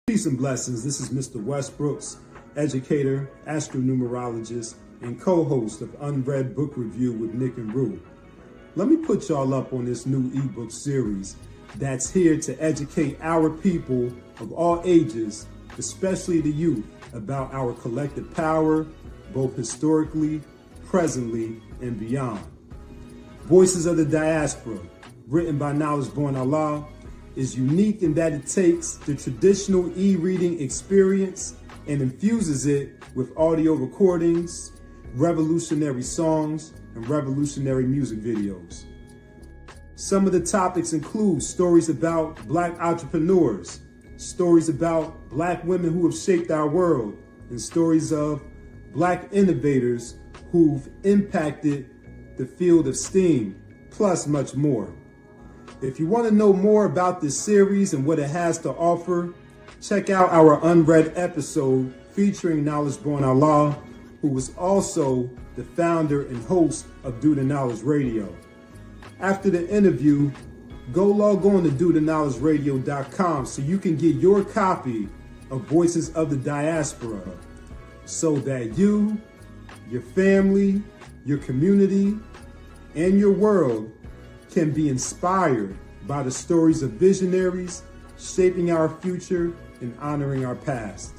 Peace and blessings. This is Mr. Westbrooks, educator, astronumerologist, and co-host of Unread Book Review with Nick and Rue. Let me put y'all up on this new ebook series that's here to educate our people of all ages, especially the youth, about our collective power, both historically, presently, and beyond. Voices of the Diaspora, written by Knowledge Born Allah, is unique in that it takes the traditional e-reading experience and infuses it with audio recordings, revolutionary songs, and revolutionary music videos. Some of the topics include stories about Black entrepreneurs, stories about Black women who have shaped our world, and stories of Black innovators who've impacted the field of STEAM, plus much more. If you want to know more about this series and what it has to offer, check out our unread episode featuring Knowledge Born Allah, who was also the founder and host of Do the Knowledge Radio. After the interview, go log on to dotheknowledgeradio.com so you can get your copy of Voices of the Diaspora so that you, your family, your community, and your world can be inspired by the stories of visionaries shaping our future and honoring our past.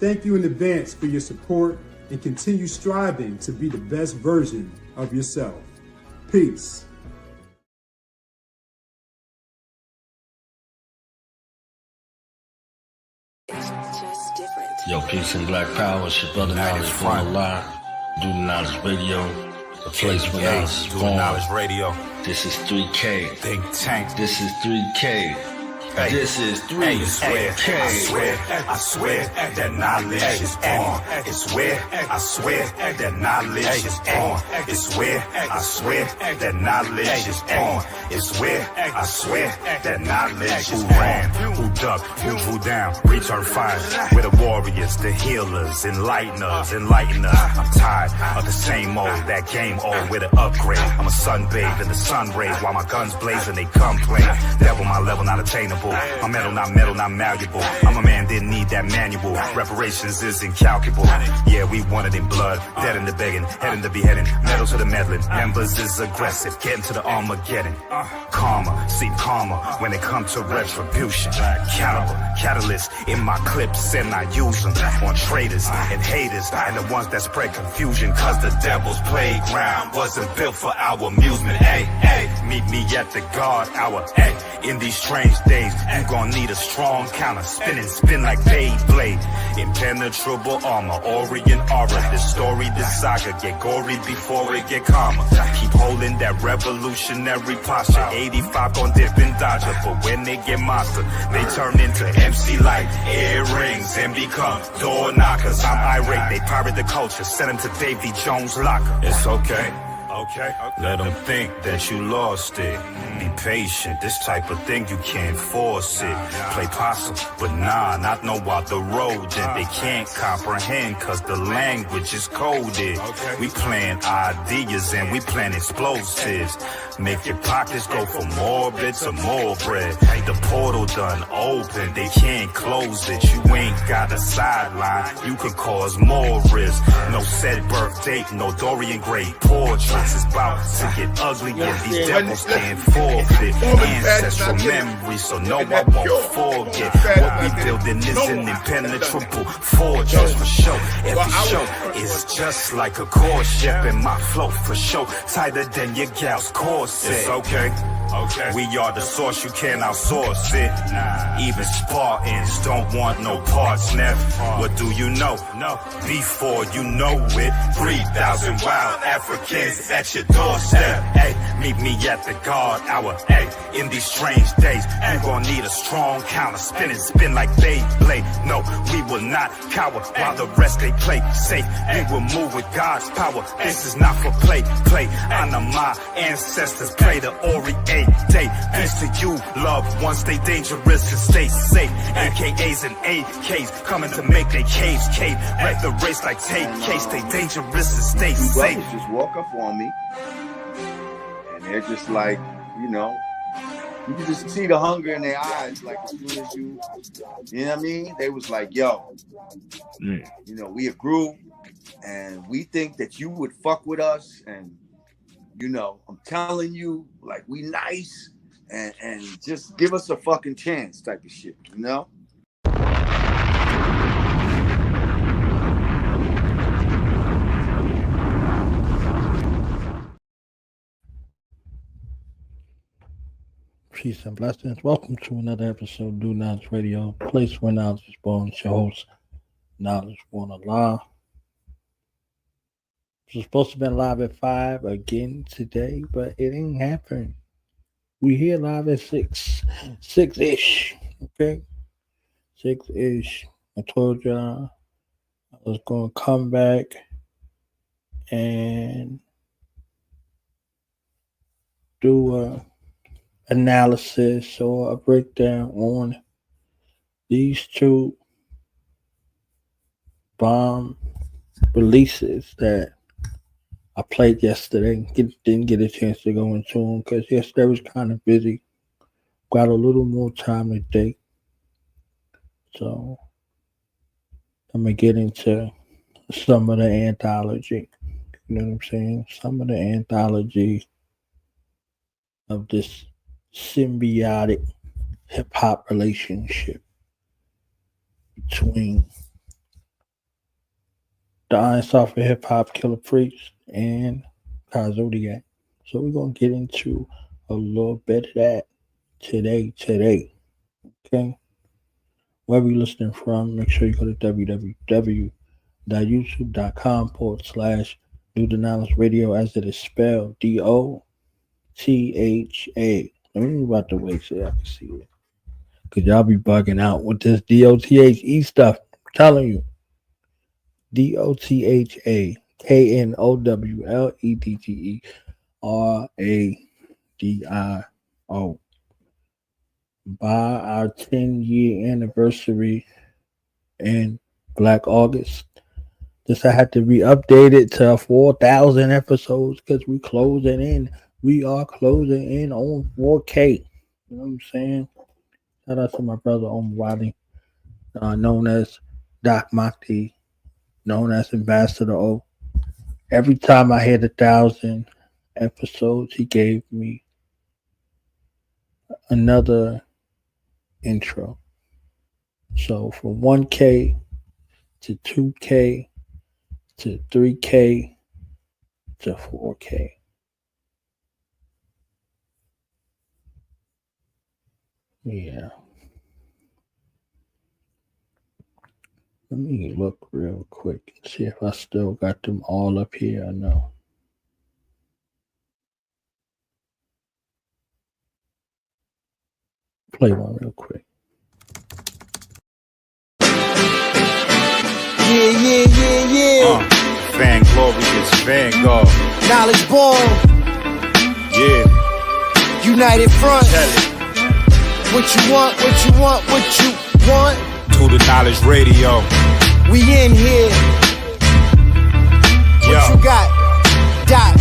Thank you in advance for your support and continue striving to be the best version of yourself. Peace. Yo, peace and black power. It's your brother Knowledge Born Allah. Do the Knowledge Radio. The place where I was born. Knowledge Radio. This is 3K. Think tank. This is 3K. Hey. This is 3K. I swear that knowledge is on. It's where I swear that knowledge is on. It's where I swear that knowledge is on. It's where I swear that knowledge is on. Who ran, who ducked, who drew down, return fire. We're the warriors, the healers, enlighten us. I'm tired of the same old, that game old with an upgrade. I'm a sunbathed in the sun rays while my guns blaze and they complain. Devil, my level not attainable. I'm metal, not malleable. I'm a man, didn't need that manual. Reparations is incalculable. Yeah, we want it in blood. Dead in the begging, heading to beheading. Metal to the meddling. Members is aggressive. Getting to the Armageddon. Karma, see karma when it comes to retribution. Catalyst in my clips and I use them on traitors and haters and the ones that spread confusion. Cause the devil's playground wasn't built for our amusement. Meet me at the guard hour. In these strange days, you gon' need a strong counter. Spin like Beyblade. Impenetrable armor, Orient aura. This story, this saga get gory before it get calmer. Keep holding that revolutionary posture. 85 gon' dip and dodger, but when they get monster, they turn into MC Light earrings and become door knockers. I'm irate, they pirate the culture, send them to Davy Jones' locker. It's okay. Let them think that you lost it. Be patient, this type of thing you can't force it. Play possum, but nah, not know about the road. And they can't comprehend cause the language is coded. We plan ideas and we plan explosives. Make your pockets go from more bits to more bread. The portal done open, they can't close it. You ain't got a sideline, you could cause more risk. No set birth date, no Dorian Gray portraits. It's about to get ugly and these devils can't forfeit. Ancestral memory, so no, I won't forget. What we building is an impenetrable fortress for sure. Every show is just like a course ship, and my flow for sure tighter than your gal's corset. It's okay. We are the source, you can't outsource it. Even Spartans don't want no parts, Nev. What do you know? Before you know it, 3,000 wild Africans at your doorstep. Meet me at the guard hour. In these strange days, you gon' need a strong counter. Spin like Beyblade. No, we will not cower while the rest they play safe. We will move with God's power. This is not for play. Honor my ancestors, play the Orient day. Peace to you, loved ones, stay dangerous and stay safe. AKAs and AKs coming to make their caves cave. Wreck the race like take case, stay dangerous and stay safe. Just walk up on me and they're just like, you know, You could just see the hunger in their eyes. Like as soon as you know what I mean? They was like, yo, you know, we agree and we think that you would fuck with us. And, you know, I'm telling you, like, we nice and just give us a fucking chance type of shit, you know? Peace and blessings. Welcome to another episode of Do Knowledge Radio, place where knowledge is born. It's your host, Knowledge Born Allah. We're supposed to be live at 5 again today, but it ain't happening. We here live at 6-ish. Okay? 6-ish. I told y'all I was going to come back and do a analysis or a breakdown on these two bomb releases that I played yesterday. Didn't get a chance to go into them because yesterday was kind of busy. Got a little more time today. So I'm going to get into some of the anthology. You know what I'm saying? Some of the anthology of this symbiotic hip-hop relationship between the Iron Software hip-hop Killah Priest and Ka Zodiak. So we're going to get into a little bit of that today. Okay? Wherever you're listening from, make sure you go to www.youtube.com/Do the Knowledge Radio as it is spelled DOTHA. Let me move out the way so y'all can see it. Because y'all be bugging out with this DOTHE stuff. I'm telling you. DOTHA KNOWLEDGERADIO. By our 10-year anniversary in Black August. I had to be updated to 4,000 episodes because we closing in. We are closing in on 4K. You know what I'm saying? Shout out to my brother Wadi, known as Doc Makti, known as Ambassador O. Every time I hit 1,000 episodes, he gave me another intro. So from 1K to 2K to 3K to 4K. Yeah. Let me look real quick and see if I still got them all up here or no. Play one real quick. Yeah. Van Glorious Vanguard. Knowledge born. Yeah. United front. Tell it. What you want. To the Knowledge Radio. We in here. What you got? Dot.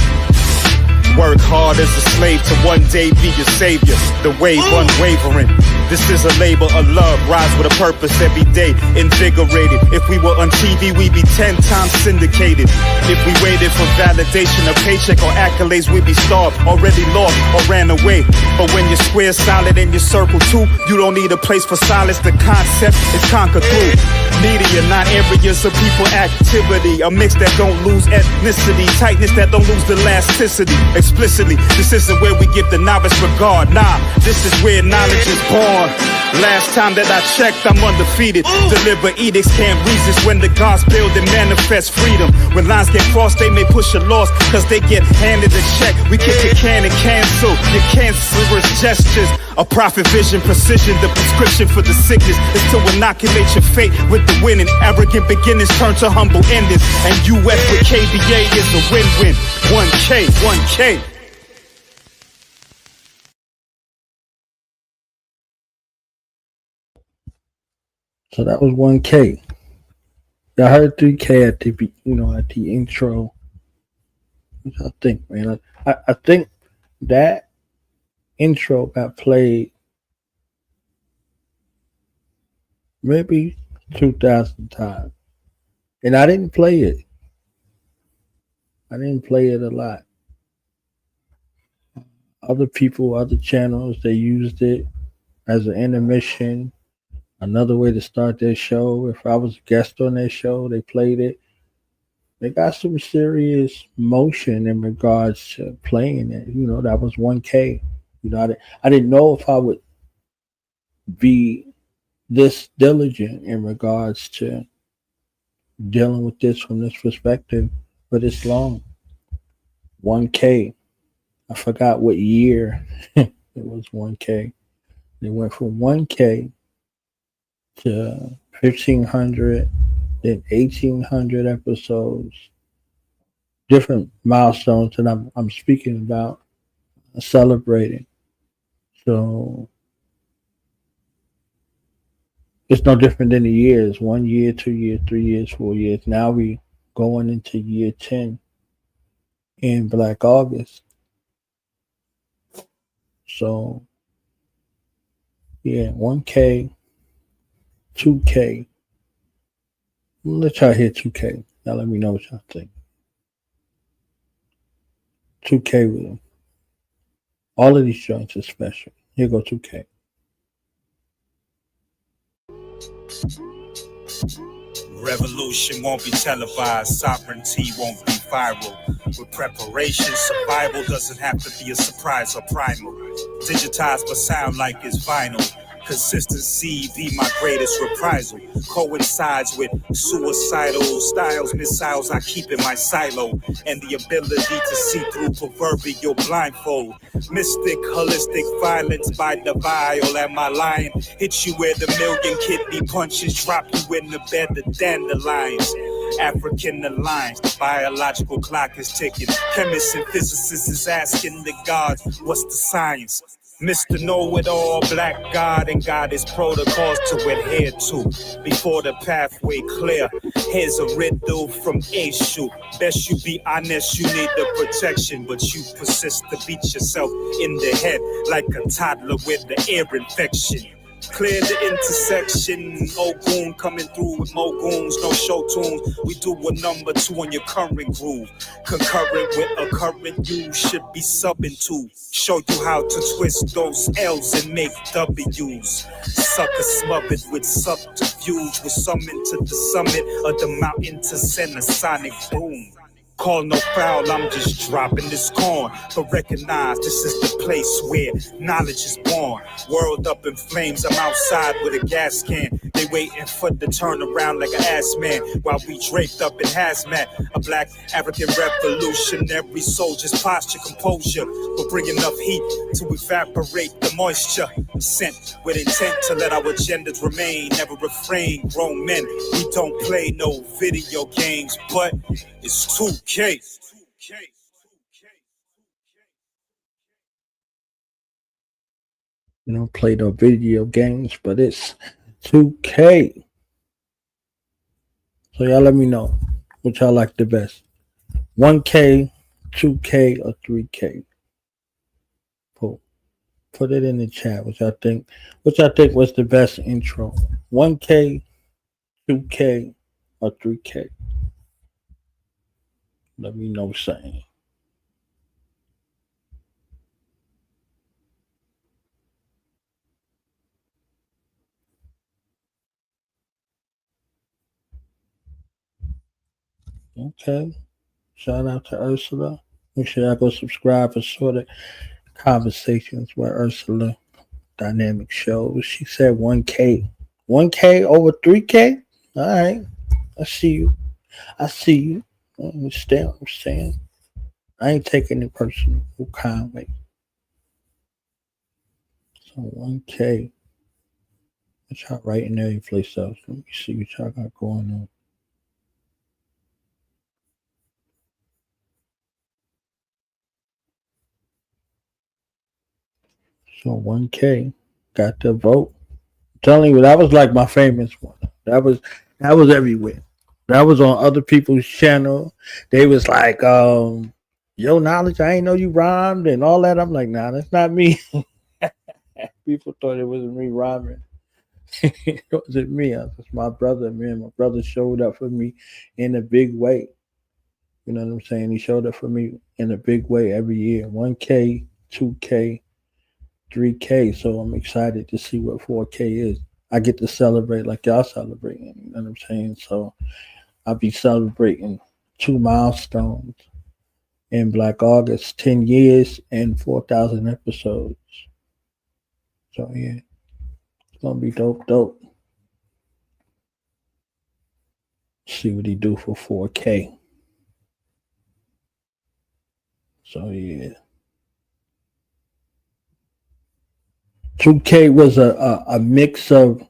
Work hard as a slave to one day be your savior. The wave unwavering. This is a labor of love. Rise with a purpose every day. Invigorated. If we were on TV, we'd be 10 times syndicated. If we waited for validation, a paycheck or accolades, we'd be starved, already lost or ran away. But when you're square, solid, and you circle too, you don't need a place for silence. The concept is conquered through media, not areas of people activity. A mix that don't lose ethnicity, tightness that don't lose the elasticity. Explicitly, this isn't where we give the novice regard. Nah, this is where knowledge is born. Last time that I checked, I'm undefeated. Deliver edicts, can't resist when the gods build and manifest freedom. When lines get crossed, they may push a loss, cause they get handed a check. We kick your can and cancel your cancerous gestures. A prophet vision, precision, the prescription for the sickness is to inoculate your fate with the winning. Arrogant beginnings turn to humble endings. And UF with KBA is a win-win. 1K. So that was 1K. I heard 3K at the at the intro. I think, man. I think that intro got played maybe 2,000 times. And I didn't play it. I didn't play it a lot. Other people, other channels, they used it as an intermission, another way to start their show. If I was a guest on their show, they played it. They got some serious motion in regards to playing it. You know, that was 1K. You know, I didn't know if I would be this diligent in regards to dealing with this from this perspective for this long. 1K. I forgot what year it was 1K. They went from 1K to 1,500, then 1,800 episodes. Different milestones that I'm speaking about, celebrating. So it's no different than the years. 1 year, 2 years, 3 years, 4 years. Now we going into year 10 in Black August. So yeah, 1K, 2K. I'll let y'all hear 2K. Now let me know what y'all think. 2K with them. All of these joints are special. Here go 2K. Revolution won't be televised, sovereignty won't be viral. With preparation, survival doesn't have to be a surprise or primal. Digitized but sound like it's vinyl. Consistency be my greatest reprisal. Coincides with suicidal styles, missiles I keep in my silo, and the ability to see through proverbial blindfold. Mystic, holistic violence by the vial. Am I lying? Hit you where the million kidney punches drop you in the bed of dandelions. African alliance, the biological clock is ticking. Chemists and physicists is asking the gods, what's the science? Mr. Know-It-All, Black God, and God is protocols to adhere to. Before the pathway clear, here's a riddle from Eshu. Best you be honest, you need the protection, but you persist to beat yourself in the head like a toddler with the ear infection. Clear the intersection, Ogun coming through with more goons, no show tunes. We do a number 2 on your current groove. Concurrent with a current you should be subbing to. Show you how to twist those L's and make W's. Sucker smothered with subterfuge. We're summoned to the summit of the mountain to send a sonic boom. Call no foul, I'm just dropping this corn. But recognize this is the place where knowledge is born. World up in flames, I'm outside with a gas can. They waiting for the turnaround like an ass man. While we draped up in hazmat. A black African revolutionary soldier's posture, composure. We're bringing enough heat to evaporate the moisture. Sent with intent to let our agendas remain. Never refrain, grown men. We don't play no video games, but it's 2K. You don't play no video games, but it's 2K. So y'all let me know what y'all like the best. 1K, 2K, or 3K. Put it in the chat. What y'all think was the best intro? 1K, 2K, or 3K? Let me know something. Okay. Shout out to Ursula. Make sure y'all go subscribe for Sort of Conversations with Ursula. Dynamic shows. She said 1K. 1K over 3K? All right. I see you. I understand what I'm saying. I ain't taking it personal. Kindly. So 1K. What y'all writing there? You place else. Let me see what y'all got going on. So 1K got the vote. I'm telling you, that was like my famous one. That was everywhere. That was on other people's channel. They was like, Yo, knowledge, I ain't know you rhymed and all that. I'm like, nah, that's not me. People thought it was me rhyming. It wasn't me. It was my brother, man. My brother showed up for me in a big way. You know what I'm saying? He showed up for me in a big way every year. 1K, 2K, 3K. So I'm excited to see what 4K is. I get to celebrate like y'all celebrating. You know what I'm saying? So I'll be celebrating 2 milestones in Black August, 10 years and 4,000 episodes. So yeah, it's gonna be dope. See what he do for 4K. So yeah. 2K was a mix of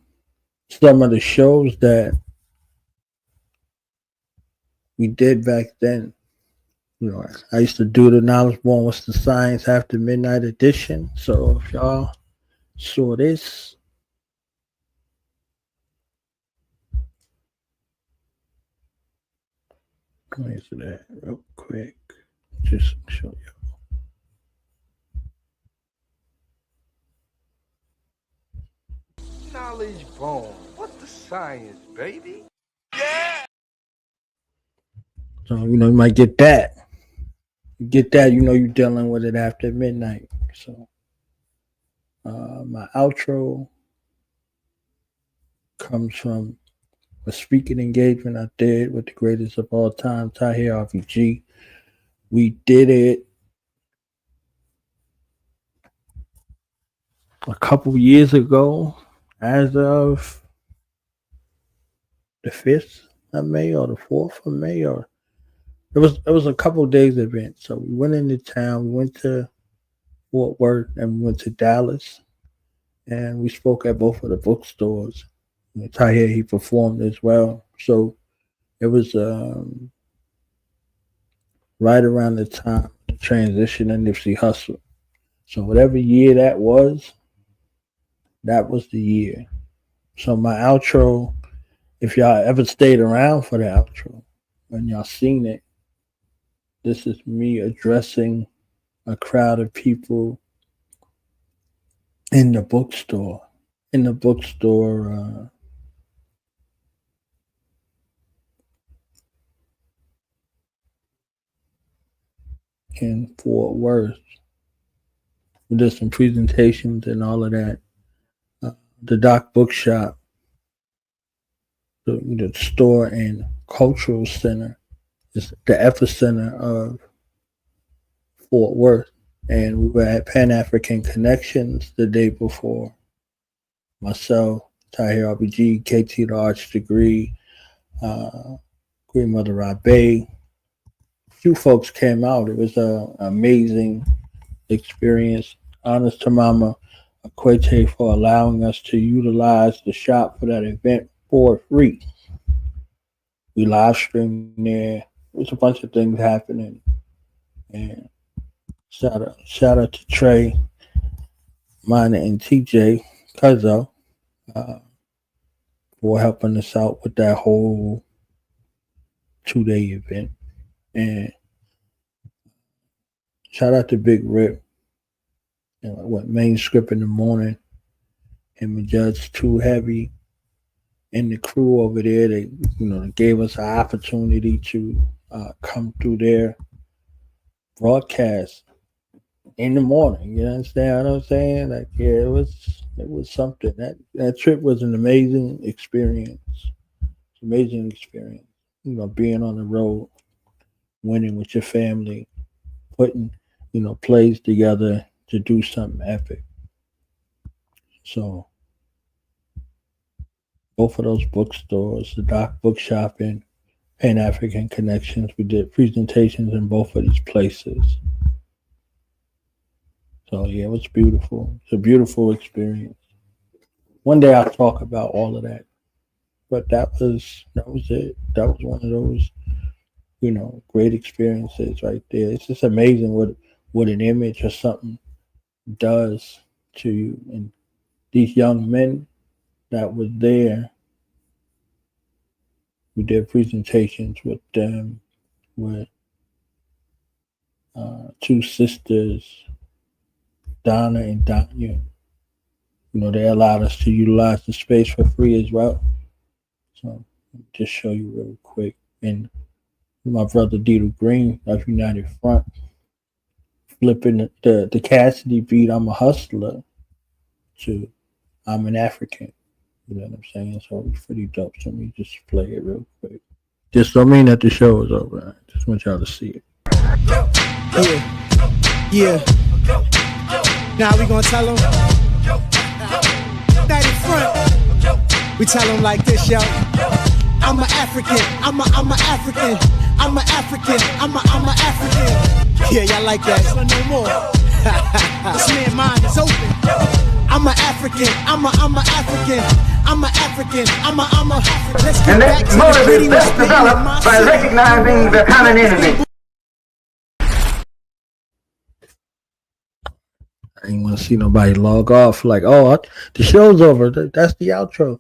some of the shows that we did back then. You know, I used to do the Knowledge Born What's the Science After Midnight edition. So if y'all saw this, come into that real quick. Just show you. Knowledge Born. What's the science, baby? So, you know, you might get that. You get that, you know, you're dealing with it after midnight. So, my outro comes from a speaking engagement I did with the greatest of all time, Tahir RVG. We did it a couple years ago, as of the 5th of May or the 4th of May, or it was a couple days event. So we went into town, we went to Fort Worth, and we went to Dallas, and we spoke at both of the bookstores. And Tahir, he performed as well. So it was right around the time the transition of Nipsey Hussle. So whatever year that was the year. So my outro, if y'all ever stayed around for the outro and y'all seen it, this is me addressing a crowd of people in the bookstore. In Fort Worth. We did some presentations and all of that. The Doc Bookshop, the store and cultural center, is the epicenter of Fort Worth. And we were at Pan African Connections the day before. Myself, Tahir RBG, KT the Arts Degree, Grandmother Rabe. A few folks came out. It was an amazing experience. Honest to Mama Akwete for allowing us to utilize the shop for that event for free. We live streamed there. There's a bunch of things happening. And shout out to Trey, Mina, and TJ Cuzzo for helping us out with that whole 2-day event. And shout out to Big Rip. Manuscript in the morning. Him and Judge Too Heavy and the crew over there, they gave us an opportunity to come through their broadcast in the morning. You understand what I'm saying? Like, yeah, it was something. That trip was an amazing experience. Amazing experience. Being on the road, winning with your family, putting, plays together to do something epic. So both of those bookstores, the Doc Bookshop and Pan African Connections, we did presentations in both of these places. So yeah, it was beautiful. It's a beautiful experience. One day I'll talk about all of that. But that was it. That was one of those, great experiences right there. It's just amazing what an image or something does to you. And these young men that were there, we did presentations with them, with two sisters, Donna and Danya. You know, they allowed us to utilize the space for free as well. So just show you real quick. And my brother Digital Green of United Front flipping the Cassidy beat, I'm a hustler, to I'm an African. You know what I'm saying? So it's pretty dope. So let me just play it real quick. Just don't mean that the show is over. I just want y'all to see it. Yeah. Now we gonna tell them. United Front. We tell them like this, yo. I'm an African. I'm a African. I'm an African. I'm a African. Yeah, y'all like that? No more. This man's mind is open. I'm an African. I'm a African. I'm an African. I'm a. Let's get back to the gritty best developed by recognizing the common enemy. I ain't want to see nobody log off like, oh, the show's over. That's the outro.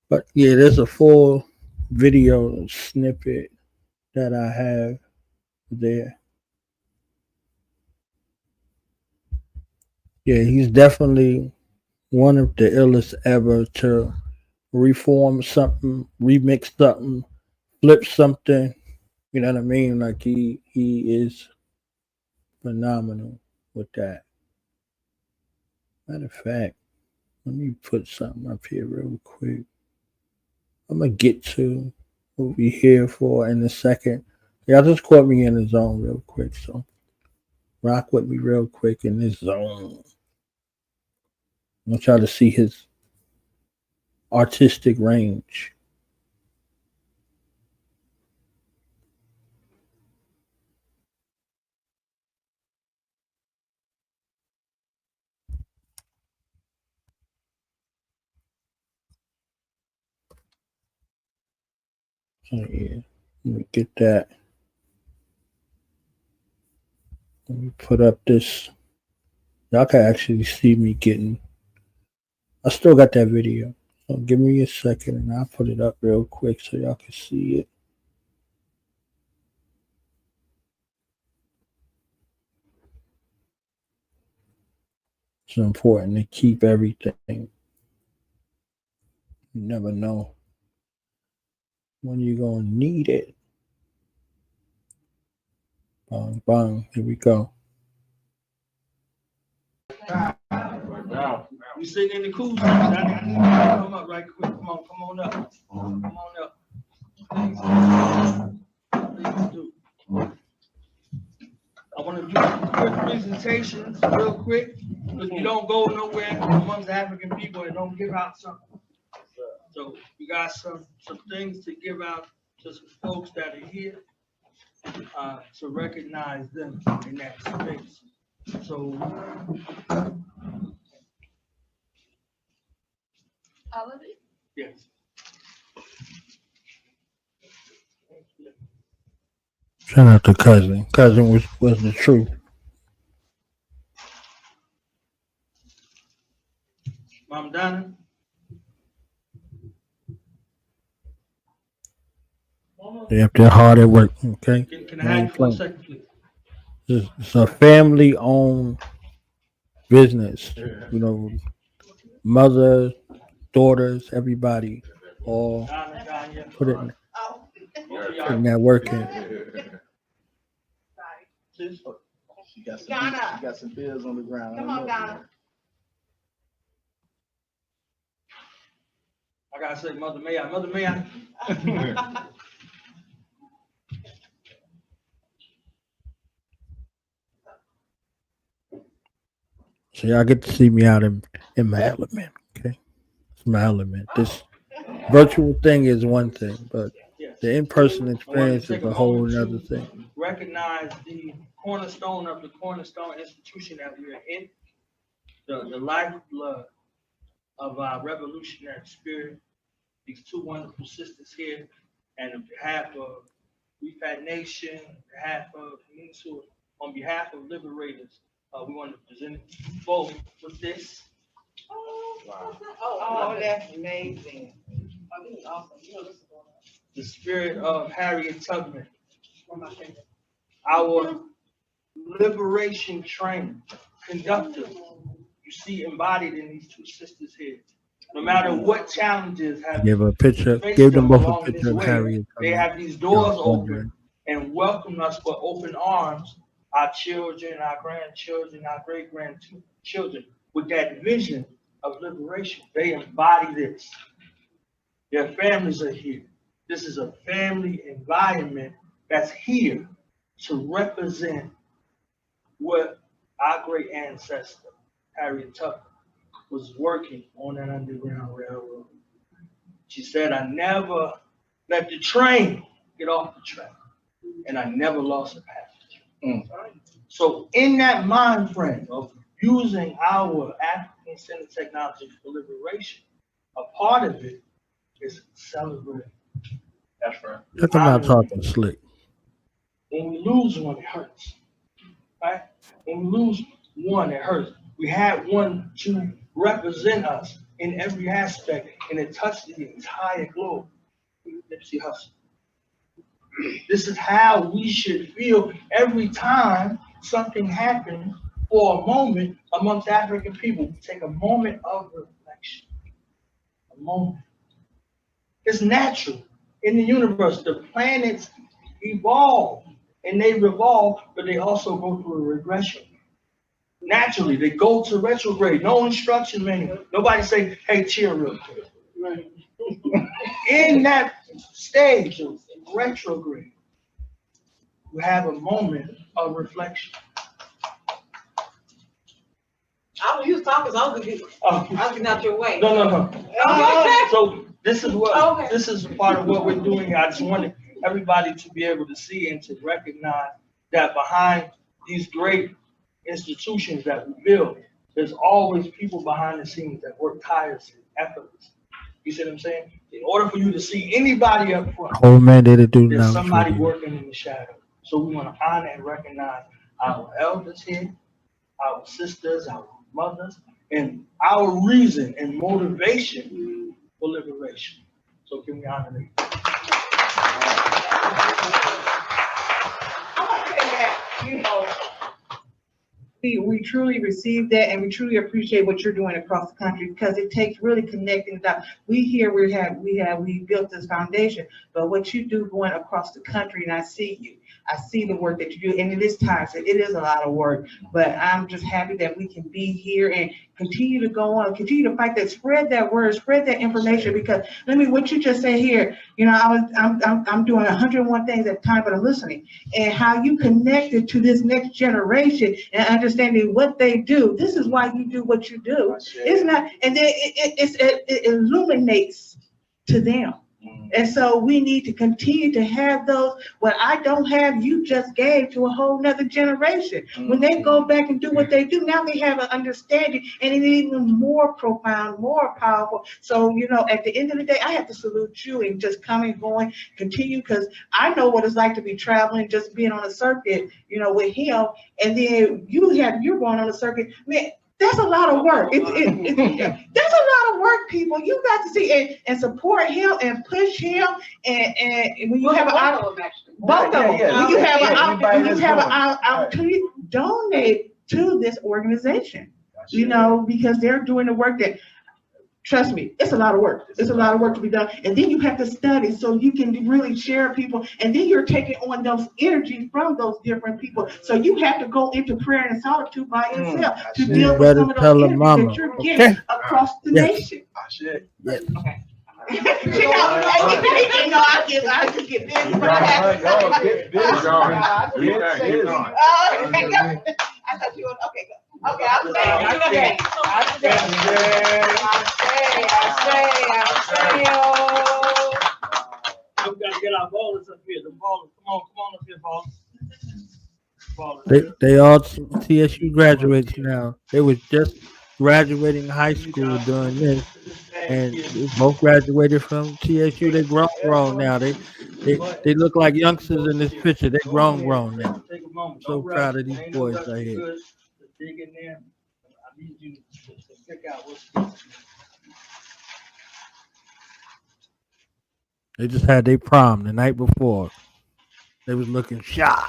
But yeah, there's a full video snippet that I have there. Yeah, he's definitely one of the illest ever to reform something, remix something, flip something. You know what I mean? Like he is phenomenal with that. Matter of fact, let me put something up here real quick. I'm gonna get to what we here for in a second. Y'all just caught me in the zone real quick, so rock with me real quick in this zone. I'm gonna try to see his artistic range. So yeah, let me get that. Let me put up this. Y'all can actually see me getting. I still got that video. So give me a second and I'll put it up real quick so y'all can see it. It's important to keep everything. You never know when you're going to need it. Bang, bang. Here we go. We sitting in the cool zone. I need you to come up right quick. Come on up. Come on up. Please do. I want to do some quick presentations, real quick. If you don't go nowhere amongst African people and don't give out something. So we got some things to give out to some folks that are here to recognize them in that space. So all of it? Yes. Shout out to Cousin. Cousin was the truth. Mom Donna. They up there hard at work, okay? Can I have you for a second, please? It's a family-owned business. You know, mother, daughters, everybody, all put it in that work in. She got some bills on the ground. Come on, Donna. I gotta say, Mother May I? So y'all get to see me out in my element, okay? It's my element. This virtual thing is one thing, but the in-person experience is a whole other thing. Recognize the cornerstone of the cornerstone institution that we are in, the lifeblood of our revolutionary spirit. These two wonderful sisters here, and on behalf of Refat Nation, on behalf of liberators, we want to present it forward with this. Oh, that's amazing. Oh, this is awesome. The spirit of Harriet Tubman, our liberation training, conductors, you see embodied in these two sisters here. No matter what challenges have Give a picture. faced Give them both a along this picture of way, Harriet. they have these doors open and welcome us with open arms, our children, our grandchildren, our great-grandchildren, with that vision of liberation. They embody this. Their families are here. This is a family environment that's here to represent what our great ancestor, Harriet Tubman, was working on that Underground Railroad. She said, I never let the train get off the track, and I never lost a passenger. So in that mind frame of using our African-centered technology for liberation, a part of it is celebrating. That's right. Look, I'm not talking slick. When we lose one, it hurts. Right? When we lose one, it hurts. We had one to represent us in every aspect, and it touched the entire globe. Nipsey Hussle. This is how we should feel every time something happens for a moment amongst African people. We take a moment of reflection. A moment. It's natural in the universe. The planets evolve and they revolve, but they also go through a regression. Naturally, they go to retrograde. No instruction manual. Nobody say, hey, chill real quick. Right. In that stage of retrograde, we have a moment of reflection. You was talking, so I was getting out your way. No. So this is what this is part of what we're doing. I just wanted everybody to be able to see and to recognize that behind these great institutions that we build, there's always people behind the scenes that work tirelessly, effortlessly. You see what I'm saying? In order for you to see anybody up front, there's somebody working in the shadow. So we want to honor and recognize our elders here, our sisters, our mothers, and our reason and motivation for liberation. So can we honor them? I want to say that, we truly receive that, and we truly appreciate what you're doing across the country, because it takes really connecting the dots. We built this foundation, but what you do going across the country, and I see the work that you do, and it is tiresome. It is a lot of work, but I'm just happy that we can be here and continue to go on, continue to fight that, spread that word, spread that information. Because what you just said here, I'm doing 101 things at a time, but I'm listening, and how you connected to this next generation and understanding what they do. This is why you do what you do. It's not, and then it illuminates to them. And so we need to continue to have those. What I don't have, you just gave to a whole nother generation. When they go back and do what they do, now they have an understanding, and it's even more profound, more powerful. So, at the end of the day, I have to salute you and just coming, going, continue, because I know what it's like to be traveling, just being on a circuit, with him, and then you're going on a circuit, man. That's a lot of work. That's a lot of work, people. You got to see and support him and push him. And when you have both of them, when you have an opportunity, donate to this organization. Because they're doing the work that. Trust me, it's a lot of work. It's a lot of work to be done. And then you have to study so you can really share people. And then you're taking on those energies from those different people. So you have to go into prayer and solitude by yourself to deal with some of those energies that you're getting across the nation. Okay. I just get busy. I thought you were okay. Good. Okay, I'll say. We gotta get our ballers up here. The ballers, come on up here, ballers. They all TSU graduates now. They was just graduating high school during this, and they both graduated from TSU. They grown now. They look like youngsters in this picture. They grown now. I'm so proud of these boys right here. Dig in there. I need you to pick out what's. They just had their prom the night before. They was looking shy.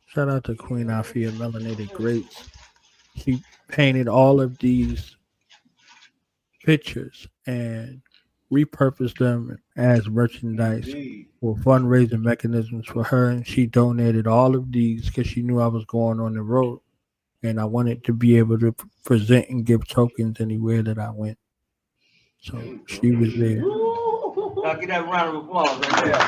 Shout out to Queen Afia Melanated Greats. She painted all of these pictures and repurposed them as merchandise for fundraising mechanisms for her. And she donated all of these because she knew I was going on the road. And I wanted to be able to present and give tokens anywhere that I went. So she was there. Now get that round of applause right there.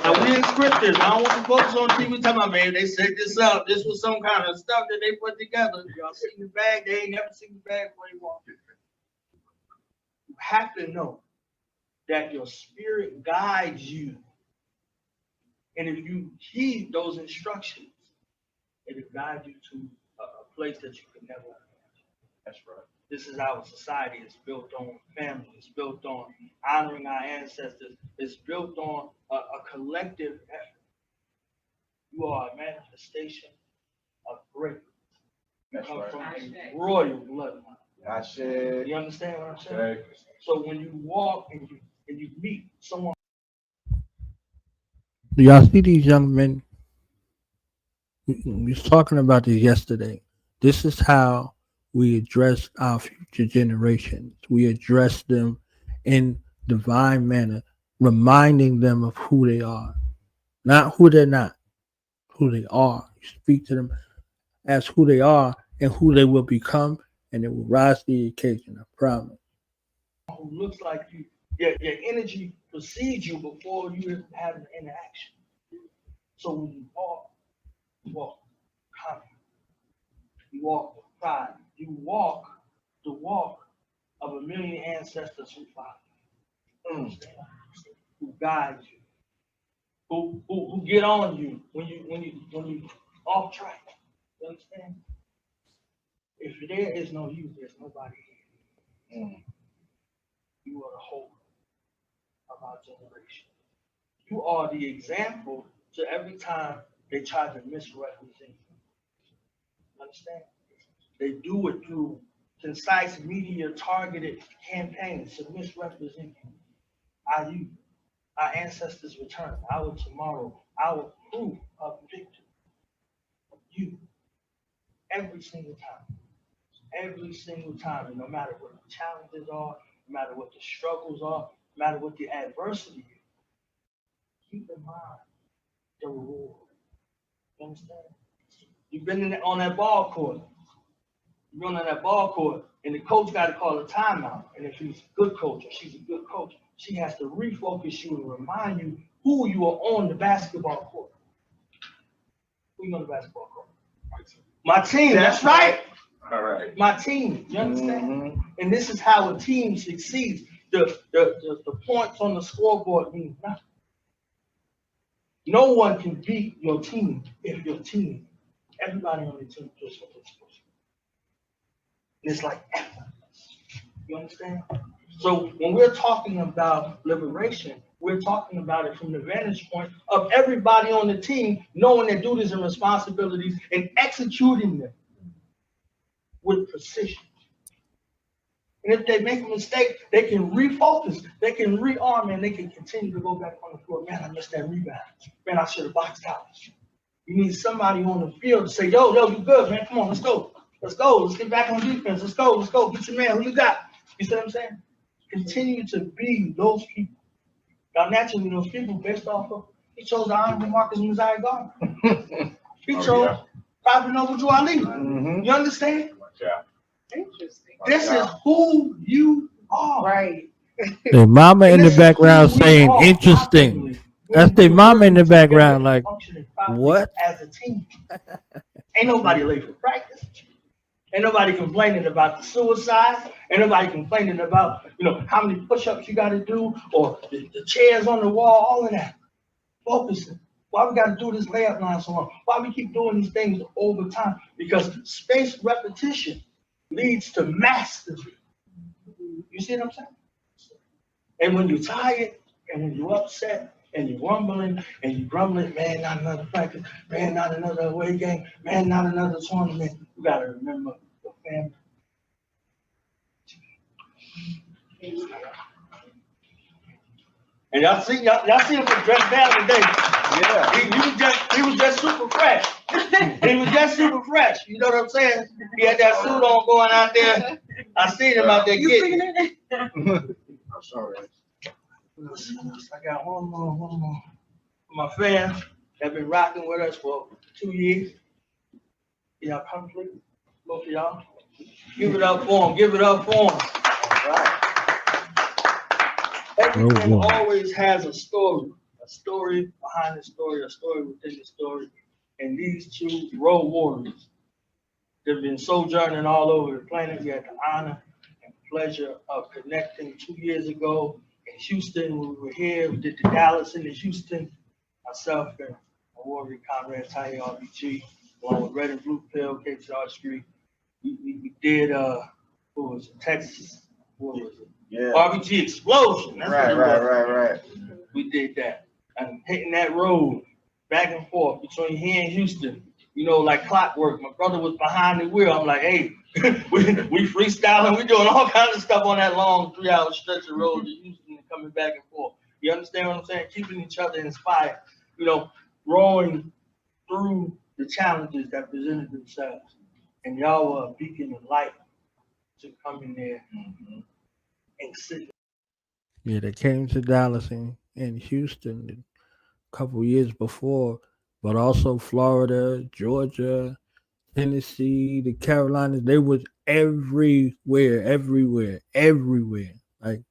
Now we in scriptures. I don't want the folks on TV talking about, man, they set this up. This was some kind of stuff that they put together. Y'all seen the bag, they ain't never seen the bag before they walked in. You have to know that your spirit guides you. And if you heed those instructions, it'll guide you to a place that you could never imagine. That's right. This is our society. It's built on family. It's built on honoring our ancestors. It's built on a collective effort. You are a manifestation of greatness. You come from a royal bloodline. You understand what I'm saying? So when you walk and you meet someone. Do y'all see these young men? We was talking about this yesterday. This is how we address our future generations. We address them in divine manner, reminding them of who they are. Not who they're not, who they are. You speak to them as who they are and who they will become, and it will rise to the occasion, I promise. Who looks like you, your energy precedes you before you have an interaction. So when you walk confident. You walk with pride. You walk the walk of a million ancestors who follow you, who guide you, who get on you when you off track. You understand? If there is no you, there's nobody here. You are the hope of our generation. You are the example to every time they try to misrepresent you. Understand? They do it through concise media targeted campaigns to misrepresent you. Our youth, our ancestors' return, our tomorrow, our proof of victory. You, every single time. Every single time, and no matter what the challenges are, no matter what the struggles are, no matter what the adversity is, keep in mind the reward. You understand? You've been on that ball court. You've been on that ball court, and the coach got to call a timeout. And if he's a good coach or she's a good coach, she has to refocus you and remind you who you are on the basketball court. Who you on the basketball court? My team. That's right. All right. My team. You understand? And this is how a team succeeds. The points on the scoreboard mean nothing. No one can beat your team if your team, everybody on the team does what they're supposed to do. And it's like effortless. You understand? So when we're talking about liberation, we're talking about it from the vantage point of everybody on the team knowing their duties and responsibilities and executing them with precision. And if they make a mistake, they can refocus, they can rearm, and they can continue to go back on the floor. Man, I missed that rebound. Man, I should have boxed out. You need somebody on the field to say, yo, you good, man. Come on, let's go. Let's go. Let's get back on defense. Let's go. Get your man. Who you got? You see what I'm saying? Continue to be those people. Now, naturally, those people based off of, he chose the Honorable Marcus Messiah Garden. He chose Prophet Noble Drew Ali. You understand? Yeah. Interesting. This is who you are. Right. The mama in the background saying interesting. That's the mama in the background like, what? As a team. Ain't nobody late for practice. Ain't nobody complaining about the suicide. Ain't nobody complaining about, how many push-ups you got to do or the chairs on the wall, all of that. Focusing. Why we got to do this layup line so long? Why we keep doing these things over time? Because spaced repetition leads to mastery. You see what I'm saying? And when you're tired and when you're upset and you're rumbling and you're grumbling, man, not another practice, man, not another away game, man, not another tournament, you got to remember your family. And y'all see him dressed down today. Yeah. He was just super fresh. He was just super fresh. You know what I'm saying? He had that suit on going out there. I seen him out there getting it. I'm sorry. I got one more. My fans have been rocking with us for 2 years. Y'all complete, both of y'all. Give it up for them. Give it up for them. All right. Everything always has a story behind the story, a story within the story. And these two road warriors, they've been sojourning all over the planet. We had the honor and pleasure of connecting 2 years ago in Houston. We were here. We did the Dallas and the Houston. Myself and my warrior comrade Tiny RBG, along with Red and Blue Pill, KABraxis Artistry. We did what was it, Texas? What was it? Yeah. RBG Explosion. That's Right. We did that. And hitting that road back and forth between here and Houston, you know, like clockwork. My brother was behind the wheel. I'm like, hey, we freestyling, we doing all kinds of stuff on that long 3-hour stretch of road to Houston and coming back and forth. You understand what I'm saying? Keeping each other inspired, you know, growing through the challenges that presented themselves. And y'all were a beacon of light to come in there and sit. Yeah, they came to Dallas and Houston a couple years before, but also Florida, Georgia, Tennessee, the Carolinas. They was everywhere. Like,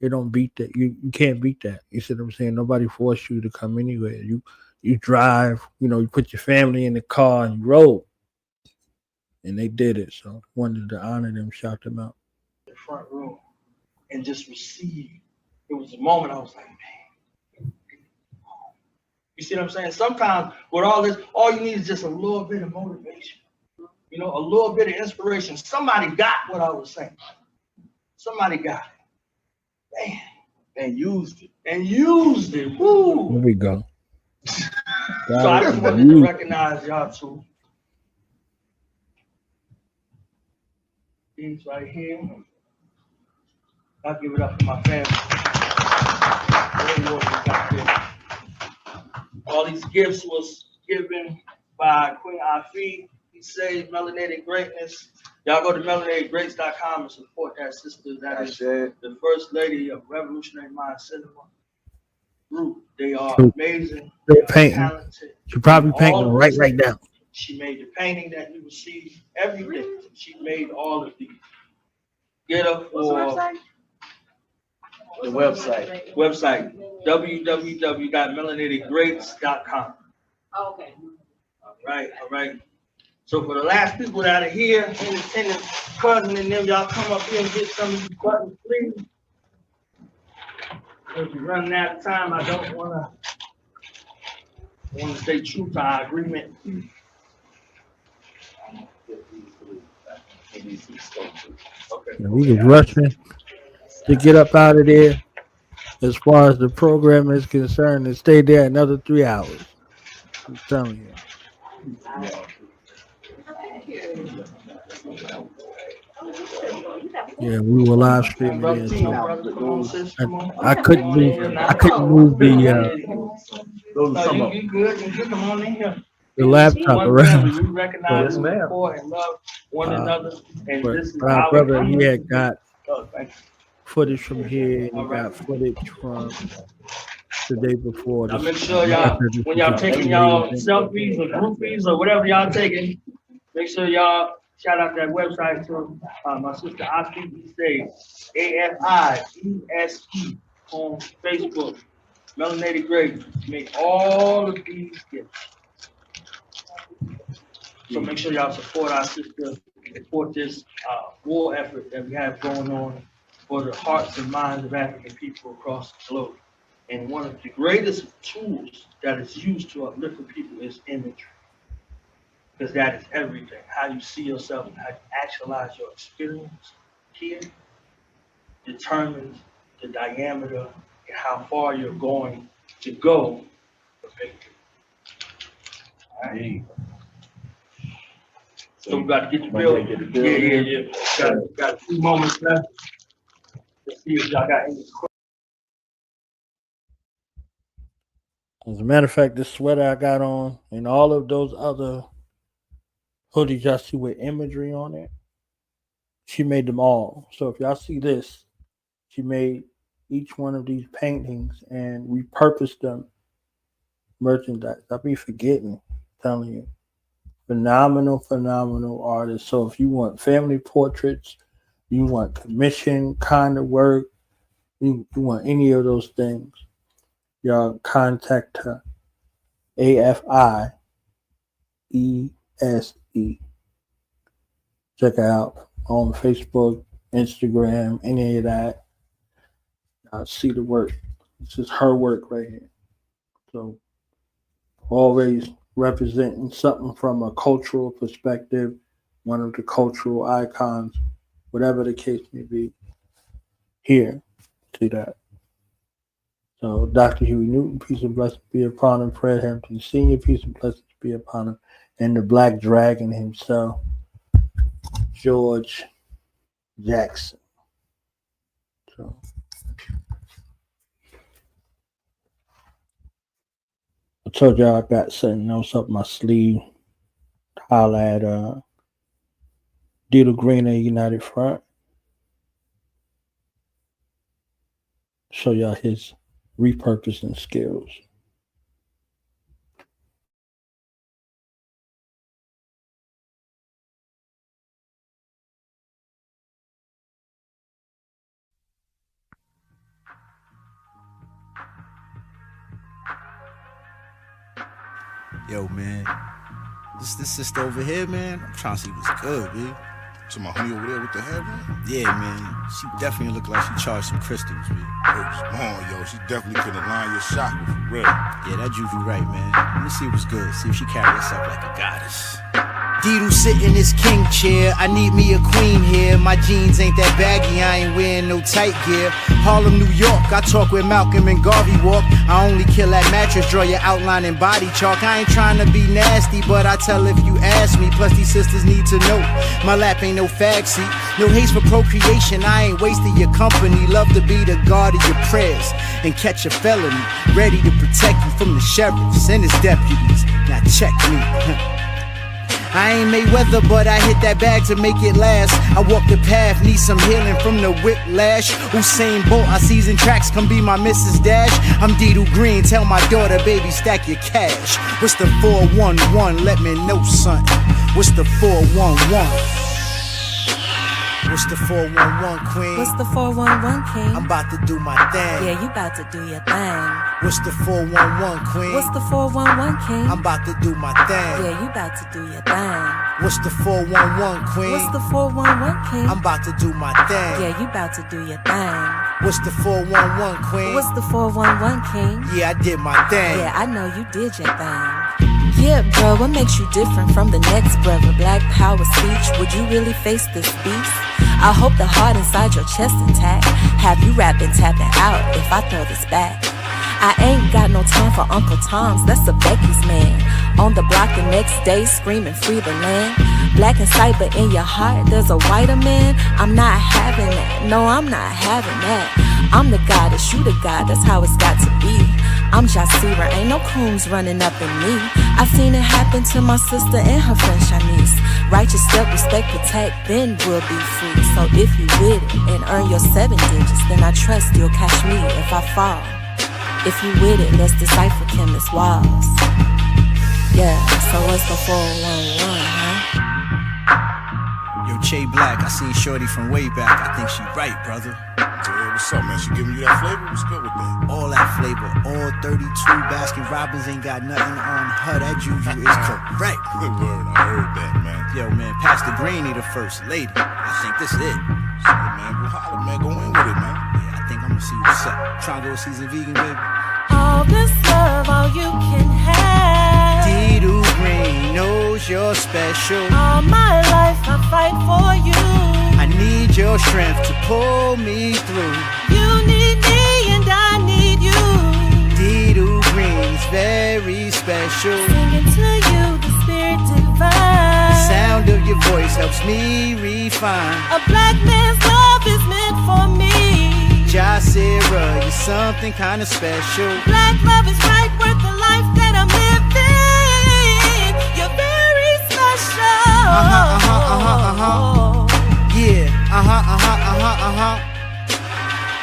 they don't beat that. You can't beat that. You see what I'm saying? Nobody forced you to come anywhere. You drive, you know, you put your family in the car and you roll. And they did it. So I wanted to honor them, shout them out. The front room and just receive. It was a moment I was like, man. You see what I'm saying? Sometimes with all this, all you need is just a little bit of motivation. You know, a little bit of inspiration. Somebody got what I was saying. Somebody got it. Man. And used it. Woo. Here we go. So I just wanted to recognize y'all too. These right here. I'll give it up for my family. All these gifts was given by Queen Afi. He saved Melanated Greatness. Y'all go to melanatedgreats.com and support that sister. That is the first lady of Revolutionary Mind Cinema group. They are amazing. They're talented. She probably painting right now. She made the painting that you will see, everything. She made all of these. Get up for the website. www.melanatedgreats.com. Okay. All right. So for the last people out of here, independent cousin and them, y'all come up here and get some of these buttons, please. If we're running out of time, I don't want to stay true to our agreement. Okay. We was rushing to get up out of there as far as the program is concerned and stay there another 3 hours. I'm telling you. Yeah, we were live streaming there too. I couldn't move the laptop around. We recognize and support and love one another. And this is our brother, he had got footage from here and he got footage from the day before. Now make sure y'all, when y'all taking y'all selfies or groupies or whatever y'all taking, make sure y'all shout out that website to my sister Afi AFIEST on Facebook. Melanated Great. Make all of these gifts. So make sure y'all support our sister, support this war effort that we have going on for the hearts and minds of African people across the globe. And one of the greatest tools that is used to uplift the people is imagery. Because that is everything. How you see yourself and how you actualize your experience here determines the diameter and how far you're going to go for victory. All right. So we got to get the building. Yeah. Got a few moments left. Let's see if y'all got any questions. As a matter of fact, this sweater I got on and all of those other hoodies y'all see with imagery on it, she made them all. So if y'all see this, she made each one of these paintings and repurposed them merchandise. I be forgetting, telling you. Phenomenal artist. So if you want family portraits, you want commission kind of work, you want any of those things, y'all contact her. AFIESE. Check her out on Facebook, Instagram, any of that. See the work. This is her work right here. So always representing something from a cultural perspective, one of the cultural icons, whatever the case may be. Here, see that. So Dr. Huey Newton, peace and blessings be upon him. Fred Hampton Sr., peace and blessings be upon him. And the Black Dragon himself, George Jackson. So I told y'all I got something else up my sleeve. Holla at Dito Green and United Front. Show y'all his repurposing skills. Yo, man, this sister over here, man, I'm trying to see what's good, man. To my homie over there with the hair, man? Yeah, man, she definitely look like she charged some crystals, man. Come on, yo, she definitely could align your chakra, for real. Yeah, that juvie right, man. Let me see what's good, see if she carry herself like a goddess. Dido sit in his king chair. I need me a queen here. My jeans ain't that baggy, I ain't wearing no tight gear. Harlem, New York, I talk where Malcolm and Garvey walk. I only kill that mattress, draw your outline in body chalk. I ain't trying to be nasty, but I tell if you ask me. Plus these sisters need to know my lap ain't no fag seat. No haste for procreation, I ain't wasting your company. Love to be the guard of your prayers and catch a felony. Ready to protect you from the sheriffs and his deputies. Now check me. I ain't Mayweather, but I hit that bag to make it last. I walk the path, need some healing from the whiplash. Usain Bolt, I season tracks, come be my Mrs. Dash. I'm Dido Green, tell my daughter, baby, stack your cash. What's the 411? Let me know, son. What's the 411? What's the 411, queen? What's the 411, king? I'm about to do my thing. Yeah, you about to do your thing. What's the 411, queen? What's the 411, king? I'm about to do my thing. Yeah, you about to do your thing. What's the 411, queen? What's the 411, king? I'm about to do my thing. Yeah, you about to do your thing. What's the 411, queen? What's the 411, king? Yeah, I did my thing. Yeah, I know you did your thing. Yeah, bro, what makes you different from the next brother? Black power speech, would you really face this beast? I hope the heart inside your chest intact. Have you rapping, tapping out if I throw this back? I ain't got no time for Uncle Tom's, that's a Becky's man. On the block the next day, screaming free the land. Black and sight, but in your heart there's a whiter man. I'm not having that, no, I'm not having that. I'm the goddess, you the god, that's how it's got to be. I'm Jasira, ain't no coons running up in me. I seen it happen to my sister and her friend Shanice. Righteous step, respect, protect, then we'll be free. So if you with it and earn your 7 digits, then I trust you'll catch me if I fall. If you with it, let's decipher chemist walls. Yeah, so what's the 411, huh? Yo, Che Black, I seen Shorty from way back. I think she right, brother. Yeah, what's up, man? She giving you that flavor? What's good with that? All that flavor, all 32 Baskin Robbins ain't got nothing on her. That juju is correct. Good word, I heard that, man. Yo, man, Pastor Green need a first lady. I think this is it. Shit, man, go holler, man. Go in with it, man. Yeah, I think I'm gonna see what's up. Trying to go season vegan, baby. All this love, all you can have. Dido Green knows you're special. All my life I fight for you. I need your strength to pull me through. You need me and I need you. Dido Green's very special. Singing to you, the spirit divine. The sound of your voice helps me refine. A black man's love is meant for me. Jasira, you're something kinda special. Black love is right worth the life that I'm living. You're very special. Yeah,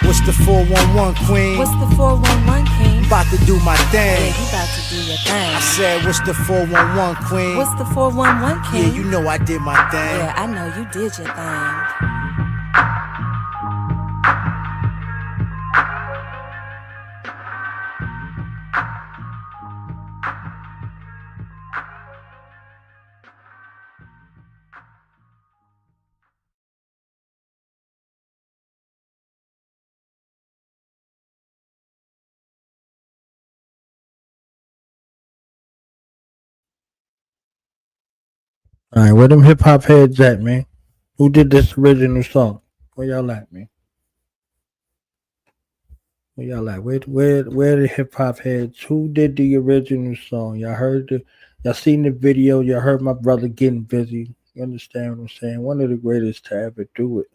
What's the 411, queen? What's the 411, king? About to do my thing. Yeah, you about to do your thing. I said, what's the 411, queen? What's the 411, king? Yeah, you know I did my thing. Yeah, I know you did your thing. All right, where them hip hop heads at, man? Who did this original song? Where y'all at, man? Where y'all at? Where the hip hop heads? Who did the original song? Y'all heard y'all seen the video? Y'all heard my brother getting busy. You understand what I'm saying? One of the greatest to ever do it.